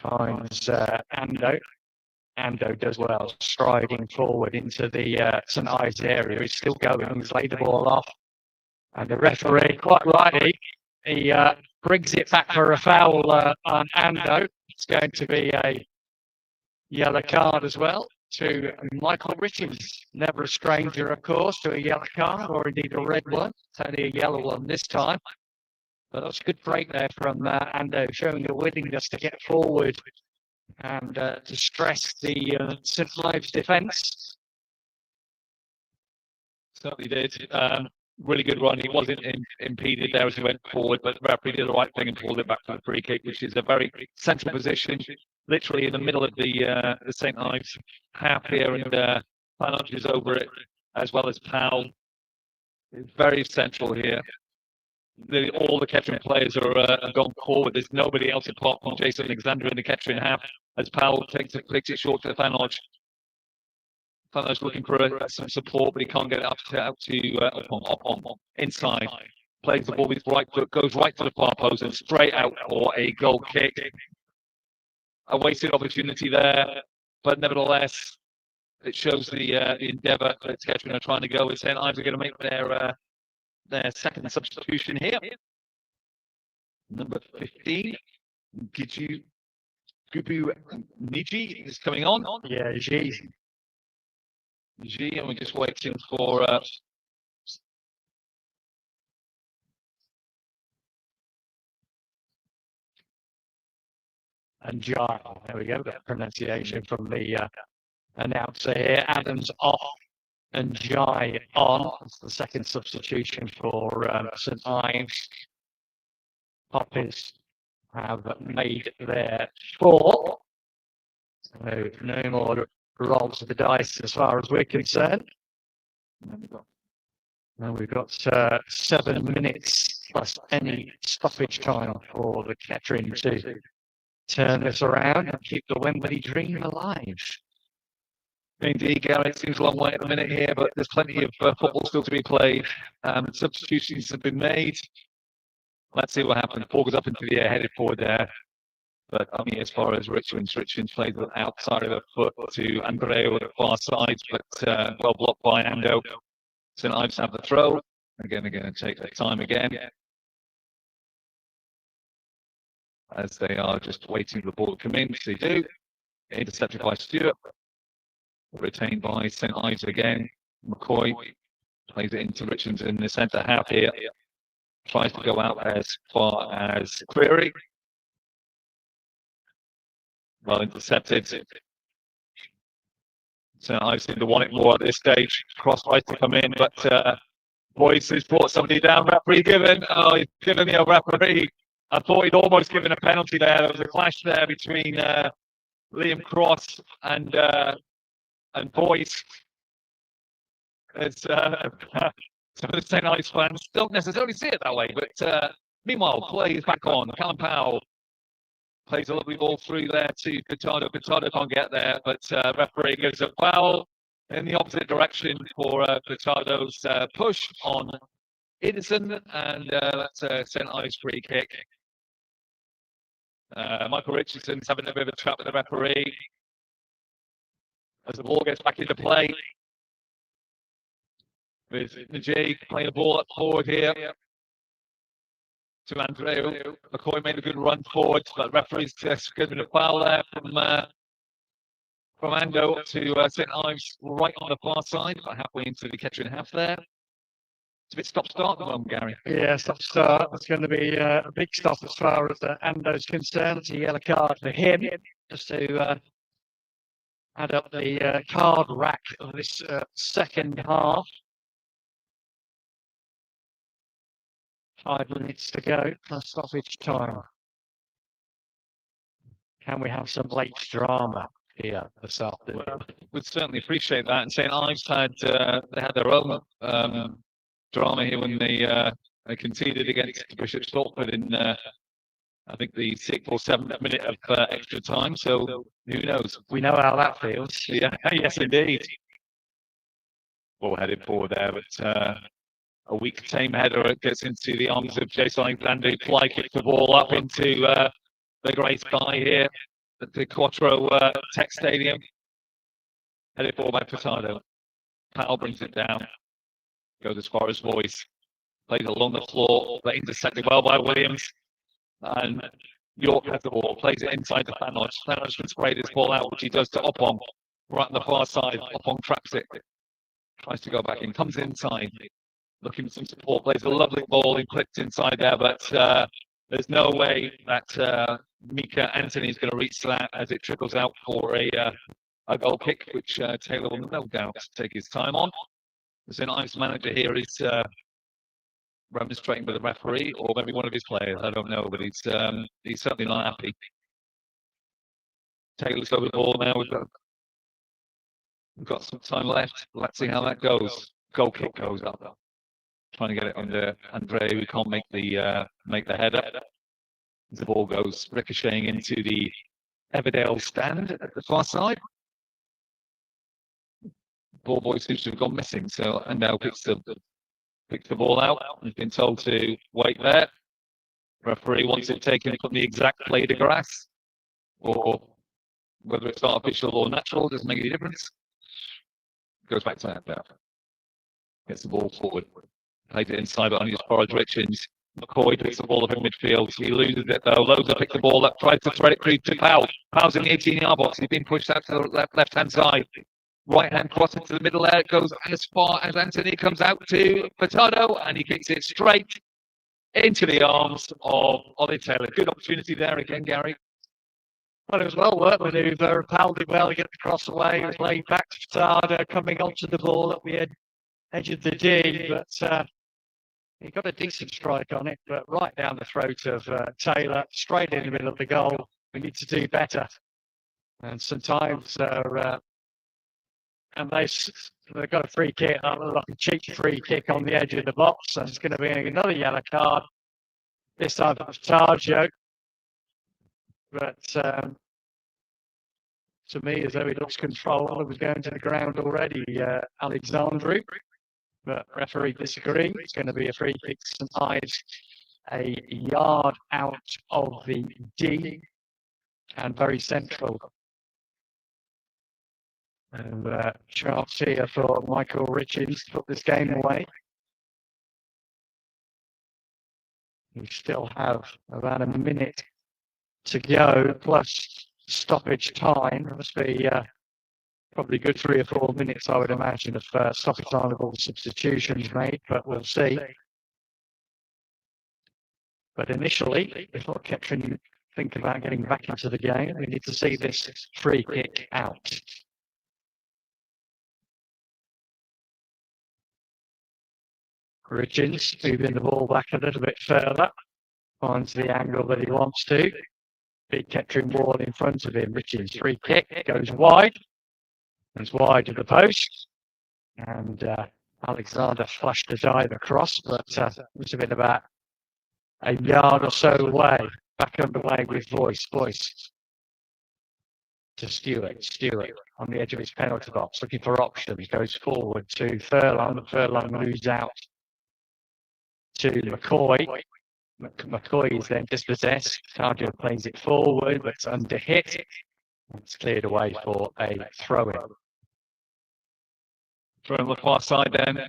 finds Ando. Ando does well, striding forward into the St Ives area. He's still going, he's laid the ball off, and the referee, quite rightly, he brings it back for a foul on Ando. It's going to be a yellow card as well to Michael Richards. Never a stranger, of course, to a yellow card, or indeed a red one. It's only a yellow one this time. But that was a good break there from Ando, showing a willingness to get forward and to stress the St Ives defence. certainly did. Really good run. He wasn't impeded there as he went forward, but the referee did the right thing and pulled it back to the free kick, which is a very central position, literally in the middle of the St Ives half here, and Panos is over it, as well as Powell. It's very central here. All the Kettering players are gone forward. There's nobody else apart from Jason Alexander in the Kettering half, as Powell takes it short to Panos. Panos looking for some support, but he can't get it up on inside. Plays the ball with his right foot, goes right to the far post and straight out for a goal kick. A wasted opportunity there, but nevertheless, it shows the endeavour that Kettering are trying to go with. St Ives are going to make their second substitution here. Number 15, Gubu Niji is coming on. Yeah, G, and we're just waiting for and Jai. There we go. Got pronunciation from the announcer here. Adams off and Jai on. That's the second substitution for St Ives. Poppies have made their four. So no more rolls of the dice as far as we're concerned. Now we've got 7 minutes plus any stoppage time for the Kettering to turn this around and keep the Wembley dream alive. Indeed, Gary, it seems a long way at the minute here, but there's plenty of football still to be played. Substitutions have been made. Let's see what happens. Ball goes up into the air, headed forward there. But I mean, as far as Richards plays the outside of the foot to Andreu at the far side, but well blocked by Ando. St Ives have the throw. Again, they're going to take their time again, as they are just waiting for the ball to come in, which they do. Intercepted by Stewart. Retained by St Ives again. McCoy plays it into Richards in the centre half here. Tries to go out as far as Cleary. Well intercepted. St Ives seem to want it more at this stage. Cross tries to come in, but Boyce has brought somebody down. Referee given. Oh, he's given the referee. I thought he'd almost given a penalty there. There was a clash there between Liam Cross and Boyce. It's some of the St Ives fans don't necessarily see it that way, but meanwhile, play is back on. Callum Powell Plays a lovely ball through there to Furtado. Furtado can't get there, but referee gives a foul in the opposite direction for Furtado's push on Edison, and that's a St. Ives free kick. Michael Richardson's having a bit of a trap with the referee as the ball gets back into play. With Najee playing the ball up forward here to Andreu. McCoy made a good run forward, but referee's given a foul there from Ando to St. Ives right on the far side, about halfway into the Kettering half there. It's a bit stop-start at the moment, Gary. Yeah, stop-start. It's going to be a big stop as far as Ando's concerned. It's a yellow card for him, just to add up the card rack of this second half. 5 minutes to go, plus stoppage time. Can we have some late drama here this afternoon? Well, we'd certainly appreciate that. And St. Ives had they had their own drama here when they conceded against Bishop Stortford in I think the 6th or 7th minute of extra time. So who knows? We know how that feels. Yeah, yes, indeed. Ball headed forward there, but a weak tame header gets into the arms of Jason Alexander. Fly kicks the ball up into the grey sky here at the Quattro Tech Stadium. Headed forward by Furtado. Powell brings it down. Goes as far as Voice. Plays along the floor, but intercepted well by Williams. And York has the ball, plays it inside the Thanos. Thanos can spray this ball out, which he does to Oppong, right on the far side. Oppong traps it. Tries to go back in, comes inside. Looking for some support, plays a lovely ball and clipped inside there, but there's no way that Mika Anthony is going to reach that as it trickles out for a goal kick, which Taylor will no doubt take his time on. The St. Ives manager here is remonstrating with the referee, or maybe one of his players. I don't know, but he's certainly not happy. Taylor's got the ball now. We've got some time left. Let's see how that goes. Goal kick goes up. Trying to get it under Andre, who can't make the header. The ball goes ricocheting into the Everdale stand at the far side. Ball boy seems to have gone missing, so and now picks the ball out. He's been told to wait there. Referee wants it taken from the exact blade of grass, or whether it's artificial or natural doesn't make any difference. Goes back to that. Gets the ball forward. Plays it inside, but only as far as Richards. McCoy picks the ball up in midfield. He loses it though. Loza picks the ball up, tries to thread it through to Powell. Powell's in the 18-yard box. He's been pushed out to the left-hand side. Right-hand cross into the middle there. It goes as far as Anthony comes out to Furtado, and he kicks it straight into the arms of Ollie Taylor. Good opportunity there again, Gary. Well, it was well worked manoeuvre. Powell did well to get the cross away. It was laid back to Furtado, coming onto the ball at the edge of the D, but he got a decent strike on it, but right down the throat of Taylor, straight in the middle of the goal. We need to do better. And sometimes, and they've got a free kick, like a cheap free kick on the edge of the box, and it's going to be another yellow card. This time for Tarjo. But to me, as though he looks controlled, he was going to the ground already, Alexandru. But referee disagreeing. It's going to be a free kick. St. Ives a yard out of the D and very central. And chance here for Michael Richards to put this game away. We still have about a minute to go, plus stoppage time. It must be probably good 3 or 4 minutes, I would imagine, of stoppage time with all the substitutions made, but we'll see. But initially, before Kettering think about getting back into the game, we need to see this free kick out. Richards moving the ball back a little bit further, finds the angle that he wants to. Big Kettering ball in front of him. Richards free kick goes wide. It's wide of the post. And Alexander flashed a dive across, but it was a bit about a yard or so away. back underway with Voice to Stewart on the edge of his penalty box, looking for options, goes forward to Furlong, and Furlong moves out to McCoy. McCoy is then dispossessed. Tardio plays it forward, but it's under hit. It's cleared away for a throw-in. Throw on the far side then.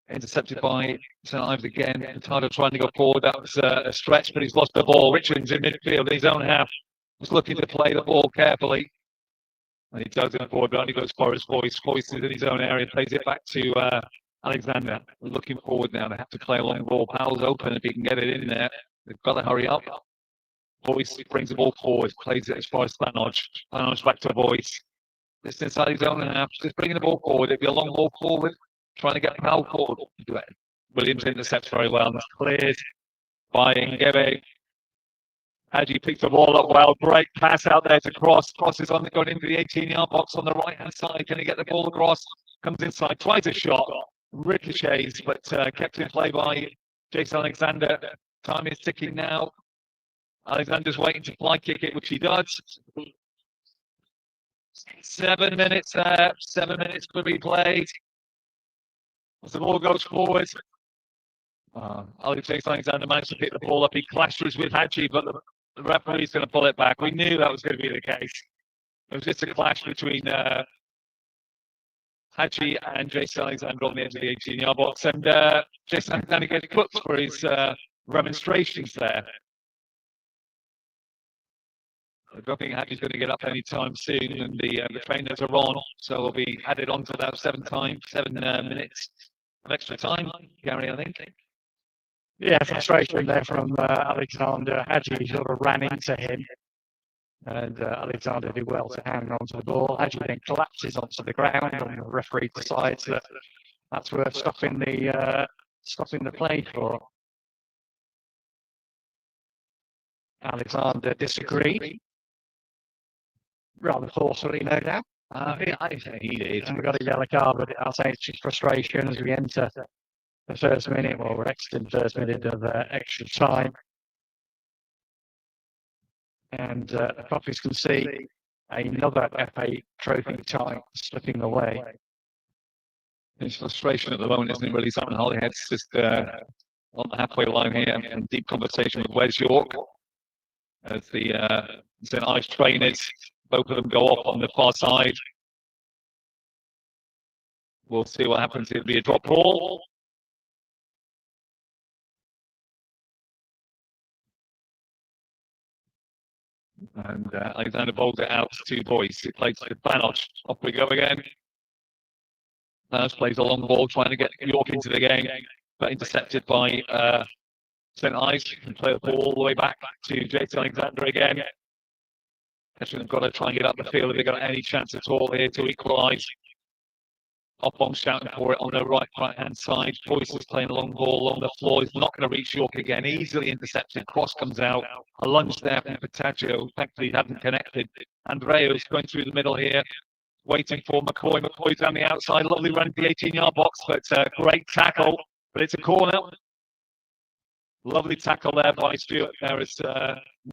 Intercepted by St Ives again. Tardio trying to go forward. That was a stretch, but he's lost the ball. Richards in midfield in his own half. Was looking to play the ball carefully. And he does it forward, but only goes for his Voice. Voice is in his own area, plays it back to Alexander. Looking forward now. They have to play a long ball. Powell's open if he can get it in there. They've got to hurry up. Voice brings the ball forward, plays it as far as Spanos. Spanos back to Voice. Just inside his own half, just bringing the ball forward. It'd be a long ball forward, trying to get Powell forward. Williams intercepts very well and cleared by Ngebe. Hadji picks the ball up well. Great pass out there to Cross. Cross is going into the 18-yard box on the right-hand side. Can he get the ball across? Comes inside, tries a shot. Ricochets, but kept in play by Jason Alexander. Time is ticking now. Alexander's waiting to fly kick it, which he does. 7 minutes there. 7 minutes to be played. As the ball goes forward, Jason Alexander managed to pick the ball up. He clashes with Hadji, but the referee's going to pull it back. We knew that was going to be the case. It was just a clash between Hadji and Jason Alexander on the edge of the 18-yard box. And Jason Alexander gets booked for his remonstrations there. I don't think Hadji's going to get up anytime soon, and the trainers are on, so we'll be added on to that 7 minutes of extra time. Gary, I think. Yeah, frustration there from Alexander. Hadji sort of ran into him, and Alexander did well to hang on to the ball. Hadji then collapses onto the ground, and the referee decides that that's worth stopping the play for. Alexander disagreed, rather forcefully, no doubt. I think he did. And we got a yellow card, but I'll say it's just frustration as we enter the first minute. Well, we're exiting the first minute of extra time. And the Poppies can see another FA Trophy tie slipping away. It's frustration at the moment, isn't it, really? Simon Holyhead's just on the halfway line here in deep conversation with Wes York as the St Ives trainers, both of them go off on the far side. We'll see what happens. It'll be a drop ball. And Alexander bowls it out to Boyce. It plays to Spanos. Off we go again. Spanos plays a long ball, trying to get York into the game, but intercepted by St Ives. And play the ball all the way back to Jason Alexander again. They've got to try and get up the field if they've got any chance at all here to equalise. Oppong shouting for it on the right-hand side. Boyce is playing a long ball along the floor. He's not going to reach York again. Easily intercepted. Cross comes out. A lunge there from Petagio. Thankfully, he hadn't connected. Andrea's going through the middle here, waiting for McCoy. McCoy's down the outside. Lovely run to the 18-yard box, but great tackle. But it's a corner. Lovely tackle there by Stewart. There is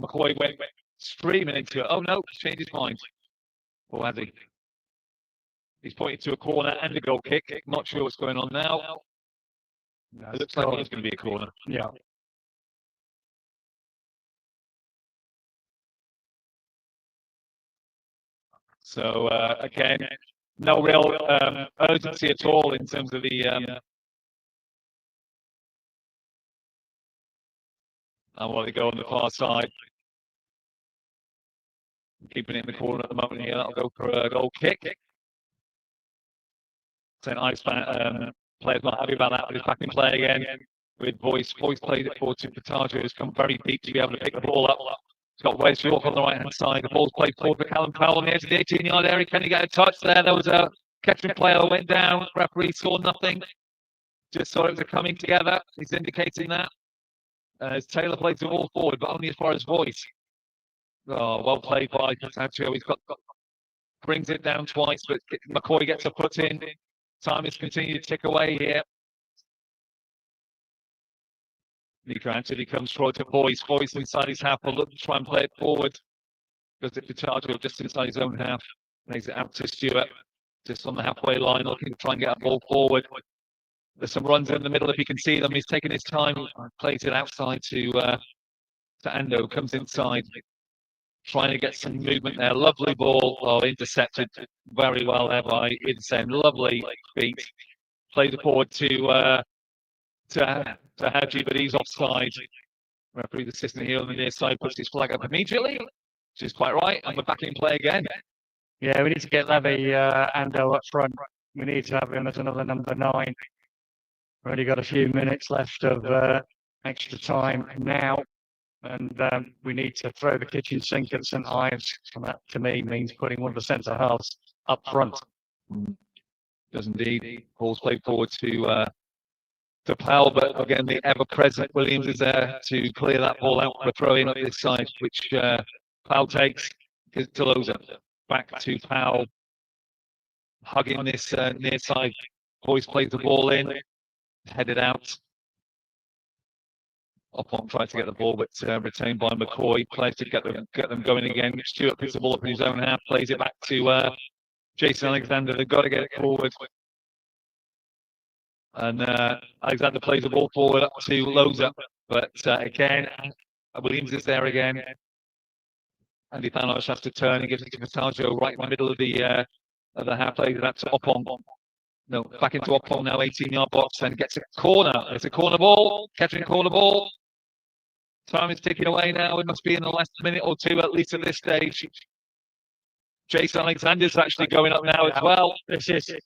McCoy went streaming into it. Oh no, he's changed his mind. Or has he? He's pointing to a corner and a goal kick. Not sure what's going on now. No, it looks like it's going to be a corner. Yeah. So again, no real urgency at all in terms of the. And while they go on the far side, keeping it in the corner at the moment here. That'll go for a goal kick. St Ives players not happy about that, but he's back in play again with Boyce. Boyce plays it forward to Petagio, who's come very deep to be able to pick the ball up. He's got Wes York on the right-hand side. The ball's played forward for Callum Powell on the edge of the 18-yard area. Can he get a touch there? There was a catching player went down. Referee saw nothing. Just saw it was coming together. He's indicating that. As Taylor plays the ball forward, but only as far as Boyce. Oh, well played by Petagio. He's got brings it down twice, but McCoy gets a put in. Time is continuing to tick away here. Nico Anthony comes forward to Boyce. Boyce inside his half will look to try and play it forward. Goes it for Charger just inside his own half. Makes it out to Stewart. Just on the halfway line, looking to try and get a ball forward. There's some runs in the middle if you can see them. He's taking his time. Plays it outside to Ando. Comes inside. Trying to get some movement there. Lovely ball. Oh, intercepted very well there by Idsen. Lovely beat. Played it forward to Hadji, but he's offside. Referee's assistant here on the near side puts his flag up immediately, which is quite right. And we're back in play again. Yeah, we need to get Levy Ando up front. We need to have him as another number 9. We've only got a few minutes left of extra time now. And we need to throw the kitchen sink at St Ives. And that, to me, means putting one of the centre halves up front. Does indeed. Ball's played forward to Powell, but again, the ever-present Williams is there to clear that ball out for a throw-in up this side, which Powell takes. Gives to Loza. Back to Powell. Hugging this near side. Boyce plays the ball in. Headed out. Opon tried to get the ball, but retained by McCoy. Plays to get them going again. Stewart puts the ball up in his own half, plays it back to Jason Alexander. They've got to get it forward. And Alexander plays the ball forward up to Loza. But again, Williams is there again. Andy Thanos has to turn and gives it to Vitaljo right in the middle of the half, plays it out to Opon. No, back into Opon now, 18-yard box, and gets a corner. It's a corner ball, catching a corner ball. Time is ticking away now. It must be in the last minute or two, at least at this stage. Jason Alexander's actually going up now as well.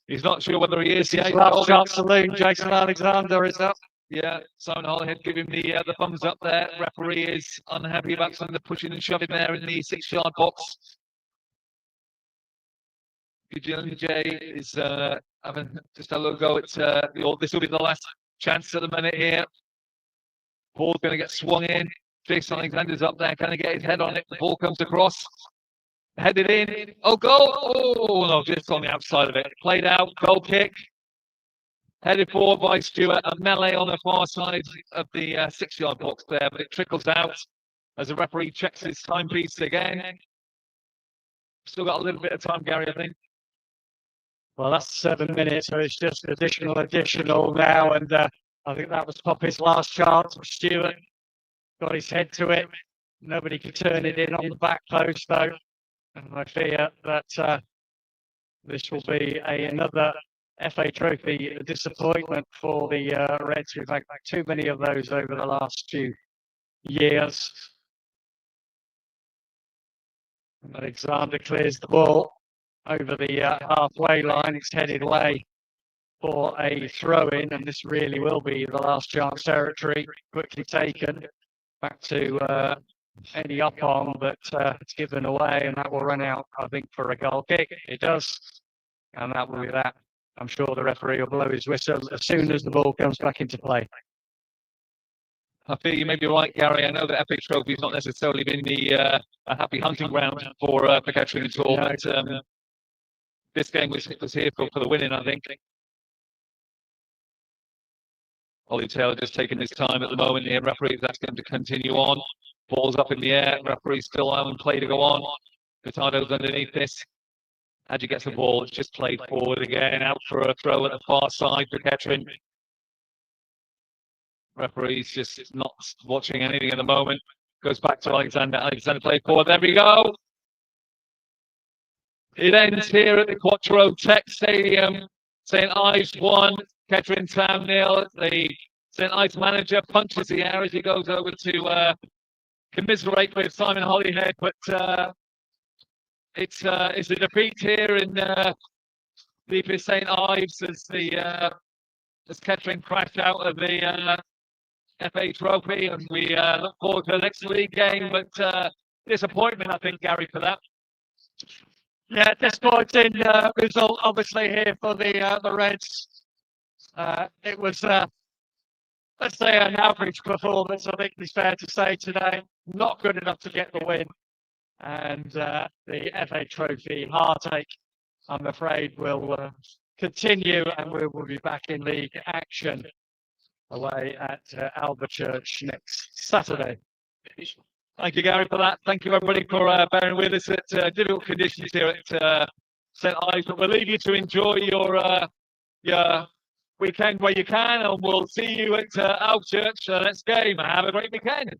He's not sure whether he is. Yeah, last chance saloon. Jason Alexander is up. Yeah, Simon Holyhead giving the thumbs up there. Referee is unhappy about some of the pushing and shoving there in the 6-yard box. Gillian J is having just a little go at this will be the last chance at the minute here. Ball's going to get swung in. Jason Alexander's up there. Can he get his head on it? The ball comes across. Headed in. Oh, goal! Oh, no, just on the outside of it. Played out. Goal kick. Headed forward by Stewart. A melee on the far side of the 6-yard box there, but it trickles out as the referee checks his timepiece again. Still got a little bit of time, Gary, I think. Well, that's 7 minutes, so it's just additional now. And I think that was Poppies' last chance. Stewart got his head to it. Nobody could turn it in on the back post, though. And I fear that this will be another FA Trophy disappointment for the Reds. We've had too many of those over the last few years. And Alexander clears the ball over the halfway line. It's headed away for a throw-in, and this really will be the last chance territory. Quickly taken back to any up on, but it's given away, and that will run out, I think, for a goal kick. It does, and that will be that. I'm sure the referee will blow his whistle as soon as the ball comes back into play. I think you may be right, Gary. I know that FA Trophy has not necessarily been a happy hunting ground for Kettering at all, but this game was here for the winning, I think. Ollie Taylor just taking his time at the moment here. Referee is asking him to continue on. Ball's up in the air. Referee still allowing play to go on. Guitardo's underneath this. Hadji gets the ball. It's just played forward again. Out for a throw at the far side for Kettering. Referee's just not watching anything at the moment. Goes back to Alexander. Alexander played forward. There we go. It ends here at the Quattro Tech Stadium. St Ives 1, Kettering Town 0. The St Ives manager punches the air as he goes over to commiserate with Simon Holyhead, but it's a defeat here in the St Ives as Kettering crash out of the FA Trophy, and we look forward to the next league game. But disappointment, I think, Gary, for that. Yeah, disappointing result, obviously, here for the Reds. It was, let's say, an average performance, I think it's fair to say today. Not good enough to get the win. And the FA Trophy heartache, I'm afraid, will continue, and we will be back in league action away at Alberchurch next Saturday. Thank you, Gary, for that. Thank you, everybody, for bearing with us at difficult conditions here at St Ives. But we'll leave you to enjoy your weekend where you can, and we'll see you at Alberchurch next game. Have a great weekend.